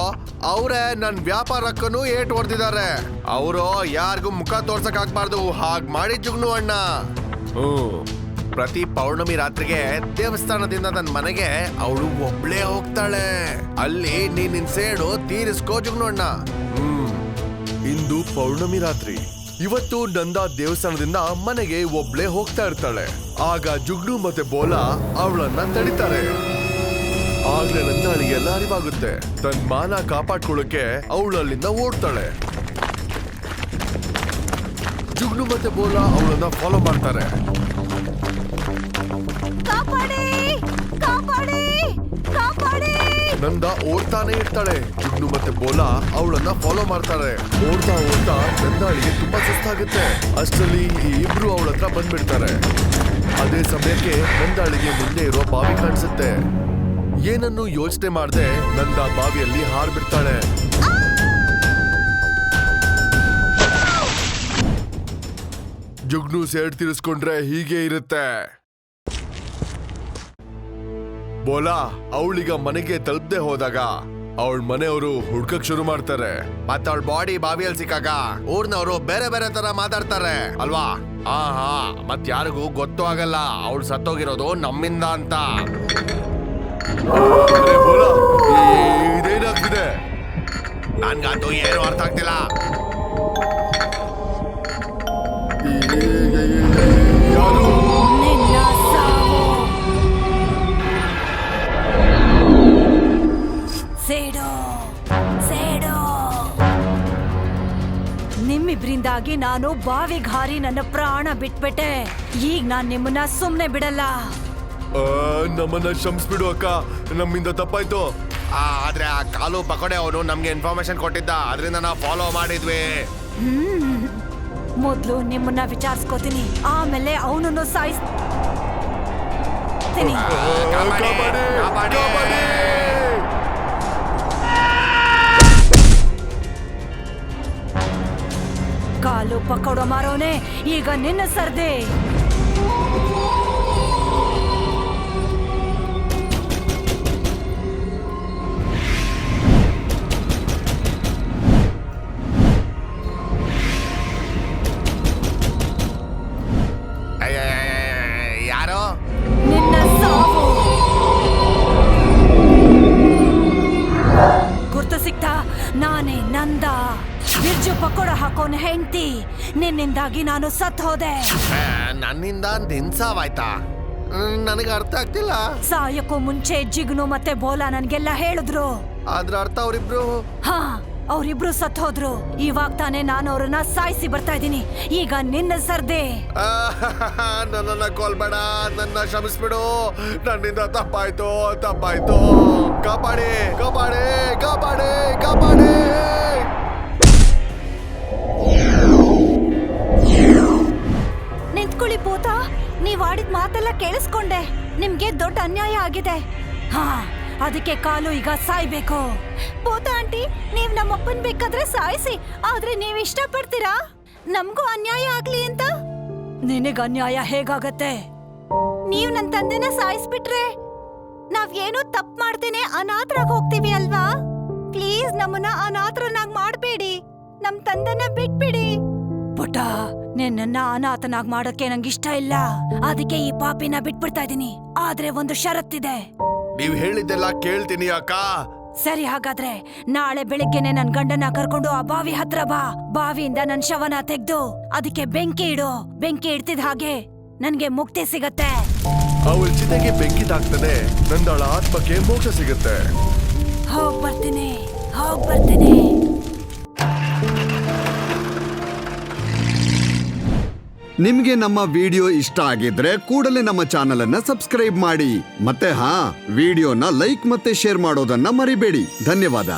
[SPEAKER 7] ಅವ್ರೆ ನನ್ ವ್ಯಾಪಾರಕ್ಕೂ ಏಟ್ ಹೊಡೆದಿದ್ದಾರೆ. ಅವರು ಯಾರಿಗೂ ಮುಖ ತೋರ್ಸಕ್ ಆಗ್ಬಾರ್ದು, ಹಾಗ್ ಮಾಡಿ ಜುಗ್ನು ಅಣ್ಣ. ಪ್ರತಿ ಪೌರ್ಣಮಿ ರಾತ್ರಿಗೆ ದೇವಸ್ಥಾನದಿಂದ ನನ್ ಮನೆಗೆ ಅವಳು ಒಬ್ಳೇ ಹೋಗ್ತಾಳೆ. ಅಲ್ಲಿ ನಿನ್ ಸೇಡು ತೀರಿಸ್ಕೋ ಜುಗ್ನು ಅಣ್ಣ. ಇಂದು ಪೌರ್ಣಮಿ ರಾತ್ರಿ. ಇವತ್ತು ನಂದಾ ದೇವಸ್ಥಾನದಿಂದ ಮನೆಗೆ ಒಬ್ಳೇ ಹೋಗ್ತಾ ಇರ್ತಾಳೆ. ಆಗ ಜುಗ್ನು ಮತ್ತೆ ಬೋಲಾ ಅವಳನ್ನ ತಡಿತಾರೆ. ಆಗ್ಲೇ ನಂದಾಳಿಗೆಲ್ಲ ಅರಿವಾಗುತ್ತೆ. ತನ್ನ ಮಾನ ಕಾಪಾಡ್ಕೊಳ್ಳೋಕೆ ಅವಳು ಅಲ್ಲಿಂದ ಓಡ್ತಾಳೆ. ಜುಗ್ನು ಮತ್ತೆ ಬೋಲಾ ಅವಳನ್ನ ಫಾಲೋ ಮಾಡ್ತಾರೆ. ನಂದ ಓಡ್ತಾನೆ ಇರ್ತಾಳೆ. ಜುಗ್ನು ಮತ್ತೆ ಬೋಲಾ ಅವಳನ್ನ ಫಾಲೋ ಮಾಡ್ತಾರೆ. ಓಡ್ತಾ ಓಡ್ತಾ ನಂದಾಳಿಗೆ ತುಂಬಾ ಸುಸ್ತಾಗುತ್ತೆ. ಅಷ್ಟರಲ್ಲಿ ಈ ಇಬ್ರು ಅವಳ ಹತ್ರ ಬಂದ್ಬಿಡ್ತಾರೆ. ಅದೇ ಸಮಯಕ್ಕೆ ನಂದಾಳಿಗೆ ಮುಂದೆ ಇರೋ ಬಾವಿ ಕಾಣಿಸುತ್ತೆ. ಏನನ್ನು ಯೋಚನೆ ಮಾಡದೆ ನಂದ ಬಾವಿಯಲ್ಲಿ ಹಾರ್ಬಿಡ್ತಾಳೆ. ಜುಗ್ನು ಸೇಡ್ ತೀರಿಸ್ಕೊಂಡ್ರೆ ಹೀಗೆ ಇರುತ್ತೆ. ಬೋಲಾ ಅವಳೀಗ ಮನೆಗೆ ತಲುಪದೆ ಹೋದಾಗ ಅವಳ ಮನೆಯವರು ಹುಡ್ಕಕ್ ಶುರು ಮಾಡ್ತಾರೆ. ಮತ್ತೆ ಅವಳ ಬಾಡಿ ಬಾವಿಯಲ್ಲಿ ಸಿಕ್ಕಾಗ ಊರ್ನವರು ಬೇರೆ ಬೇರೆ ತರ ಮಾತಾಡ್ತಾರೆ ಅಲ್ವಾ? ಮತ್ ಯಾರಿಗೂ ಗೊತ್ತೂ ಆಗಲ್ಲ ಅವಳು ಸತ್ತೋಗಿರೋದು ನಮ್ಮಿಂದ ಅಂತ. ಇದೇನಾಗ್ತಿದೆ? ನನ್ಗಂತೂ ಏನು ಅರ್ಥ ಆಗ್ತಿಲ್ಲ.
[SPEAKER 8] ನಿಮ್ಮಿಬ್ರಿಂದಾಗಿ ನಾನು ಬಾವಿಗೆ ಹಾರಿ ನನ್ನ ಪ್ರಾಣ ಬಿಟ್ಬಿಟ್ಟೆ. ಈಗ ನಾನ್ ನಿಮ್ಮನ್ನ ಸುಮ್ನೆ ಬಿಡಲ್ಲ.
[SPEAKER 7] ನಮ್ಮನ್ನ ಕ್ಷಮಿಸ್ಬಿಡು ಅಕ್ಕ, ನಮ್ಮಿಂದ ತಪ್ಪಾಯ್ತು. ಆದ್ರೆ ಆ ಕಾಲು ಪಕೋಡೆ ಅವನು ನಮ್ಗೆ ಇನ್ಫಾರ್ಮೇಶನ್ ಕೊಟ್ಟಿದ್ದ, ಅದರಿಂದ ನಾವು ಫಾಲೋ ಮಾಡಿದ್ವಿ.
[SPEAKER 8] ಮೊದ್ಲು ನಿಮ್ಮನ್ನ ವಿಚಾರಿಸ್ಕೋತೀನಿ, ಆಮೇಲೆ ಅವನನ್ನು ಸಾಯಿಸ್ತೀನಿ. ಕಾಲು ಪಕೋಡ ಮಾರೋನೆ, ಈಗ ನಿನ್ನ ಸರ್ದೆ.
[SPEAKER 7] ಯಾರೋ
[SPEAKER 8] ನಿನ್ನ ಸಾವು. ಗುರ್ತು ಸಿಕ್ತಾ? ನಾನೇ ನಂದ, ಬಿರ್ಜು ಪಕೋಡ ಹಾಕೋನ್ ಹೆಂಡ್ತಿ. ನಿನ್ನಿಂದಾಗಿ ನಾನು ಸತ್ ಹೋದೆ.
[SPEAKER 7] ನನ್ನಿಂದ ನಿನ್ ಸಾವಾಯ್ತಾ? ನನಗೆ ಅರ್ಥ ಆಗ್ತಿಲ್ಲ.
[SPEAKER 8] ಸಾಯಕ್ಕೂ ಮುಂಚೆ ಜಿಗ್ನು ಮತ್ತೆ ಬೋಲಾ ನನ್ಗೆಲ್ಲ ಹೇಳಿದ್ರು.
[SPEAKER 7] ಅದ್ರ ಅರ್ಥ ಅವರಿಬ್ರು?
[SPEAKER 8] ಅವ್ರಿಬ್ರು ಸತ್ ಹೋದ್ರು. ಇವಾಗ ತಾನೇ ನಾನು ಅವ್ರನ್ನ ಸಾಯಿಸಿ ಬರ್ತಾ ಇದ್ದೀನಿ. ಈಗ ನಿನ್ನ ಸರ್ದೆ.
[SPEAKER 7] ನನ್ನನ್ನ ಕೊಲ್ಬೇಡ, ನನ್ನ ಕ್ಷಮಿಸ್ಬಿಡು. ನನ್ನಿಂದ ತಪ್ಪಾಯ್ತು. ಕಾಪಾಡಿ ಕಾಪಾಡಿ ಕಾಪಾಡಿ ಕಾಪಾಡಿ.
[SPEAKER 8] ನಿಂತ್ಕೊಳ್ಳಿ ಭೂತ, ನೀವ್ ಆಡಿದ ಮಾತೆಲ್ಲ ಕೇಳಿಸ್ಕೊಂಡೆ. ನಿಮ್ಗೆ ದೊಡ್ಡ ಅನ್ಯಾಯ ಆಗಿದೆ. ಅದಕ್ಕೆ ಕಾಲು ಈಗ ಸಾಯ್ಬೇಕು. ಭೂತ ಆಂಟಿ, ನೀವ್ ನಮ್ಮಪ್ಪನ್ ಬೇಕಾದ್ರೆ ಸಾಯಿಸಿ, ಆದ್ರೆ ನೀವ್ ಇಷ್ಟಪಡ್ತೀರಾ ನಮ್ಗೂ ಅನ್ಯಾಯ ಆಗ್ಲಿ ಅಂತ? ನಿನಗ್ ಅನ್ಯಾಯ ಹೇಗಾಗತ್ತೆ? ನೀವ್ ನನ್ ತಂದೆನ ಸಾಯಿಸ್ಬಿಟ್ರೆ ನಾವ್ ಏನೋ ತಪ್ಪು ಮಾಡ್ದೇನೆ ಅನಾಥರಾಗ್ ಹೋಗ್ತೀವಿ ಅಲ್ವಾ? ಪ್ಲೀಸ್ ನಮ್ಮನ್ನ ಅನಾಥರನ್ನಾಗ್ ಮಾಡ್ಬೇಡಿ, ನಮ್ ತಂದೆನ ಬಿಟ್ಬಿಡಿ. ಪುಟ್ಟ, ನಿನ್ನ ಅನಾಥನಾಗ್ ಮಾಡೋಕೆ ನಂಗಿಷ್ಟ ಇಲ್ಲ, ಅದಕ್ಕೆ ಈ ಪಾಪಿನ ಬಿಟ್ಬಿಡ್ತಾ ಇದೀನಿ. ಆದ್ರೆ ಒಂದು ಷರತ್ತಿದೆ.
[SPEAKER 7] ನೀವ್ ಹೇಳಿದ್ದೆಲ್ಲ ಕೇಳ್ತೀನಿ ಅಕ್ಕ.
[SPEAKER 8] ಸರಿ, ಹಾಗಾದ್ರೆ ನಾಳೆ ಬೆಳಿಗ್ಗೆನೆ ನನ್ ಗಂಡನ ಕರ್ಕೊಂಡು ಆ ಬಾವಿ ಹತ್ರ ಬಾ. ಬಾವಿಯಿಂದ ನನ್ ಶವನ ತೆಗ್ದು ಅದಕ್ಕೆ ಬೆಂಕಿ ಇಡು. ಬೆಂಕಿ ಇಡ್ತಿದ್ ಹಾಗೆ ನನ್ಗೆ ಮುಕ್ತಿ ಸಿಗತ್ತೆ.
[SPEAKER 7] ಅವಳ ಚಿತೆಗೆ ಬೆಂಕಿ ತಾಕ್ತಾನೆ, ನಂದಳ ಆತ್ಮಕ್ಕೆ ಮೋಕ್ಷ ಸಿಗುತ್ತೆ.
[SPEAKER 8] ಹೋಗ್ ಬರ್ತೀನಿ, ಹೋಗ್ ಬರ್ತೀನಿ.
[SPEAKER 9] ನಿಮ್ಗೆ ನಮ್ಮ ವಿಡಿಯೋ ಇಷ್ಟ ಆಗಿದ್ರೆ ಕೂಡಲೇ ನಮ್ಮ ಚಾನೆಲ್ ಅನ್ನ ಸಬ್ಸ್ಕ್ರೈಬ್ ಮಾಡಿ. ಮತ್ತೆ ವಿಡಿಯೋನ ಲೈಕ್ ಮತ್ತೆ ಶೇರ್ ಮಾಡೋದನ್ನ ಮರಿಬೇಡಿ. ಧನ್ಯವಾದ.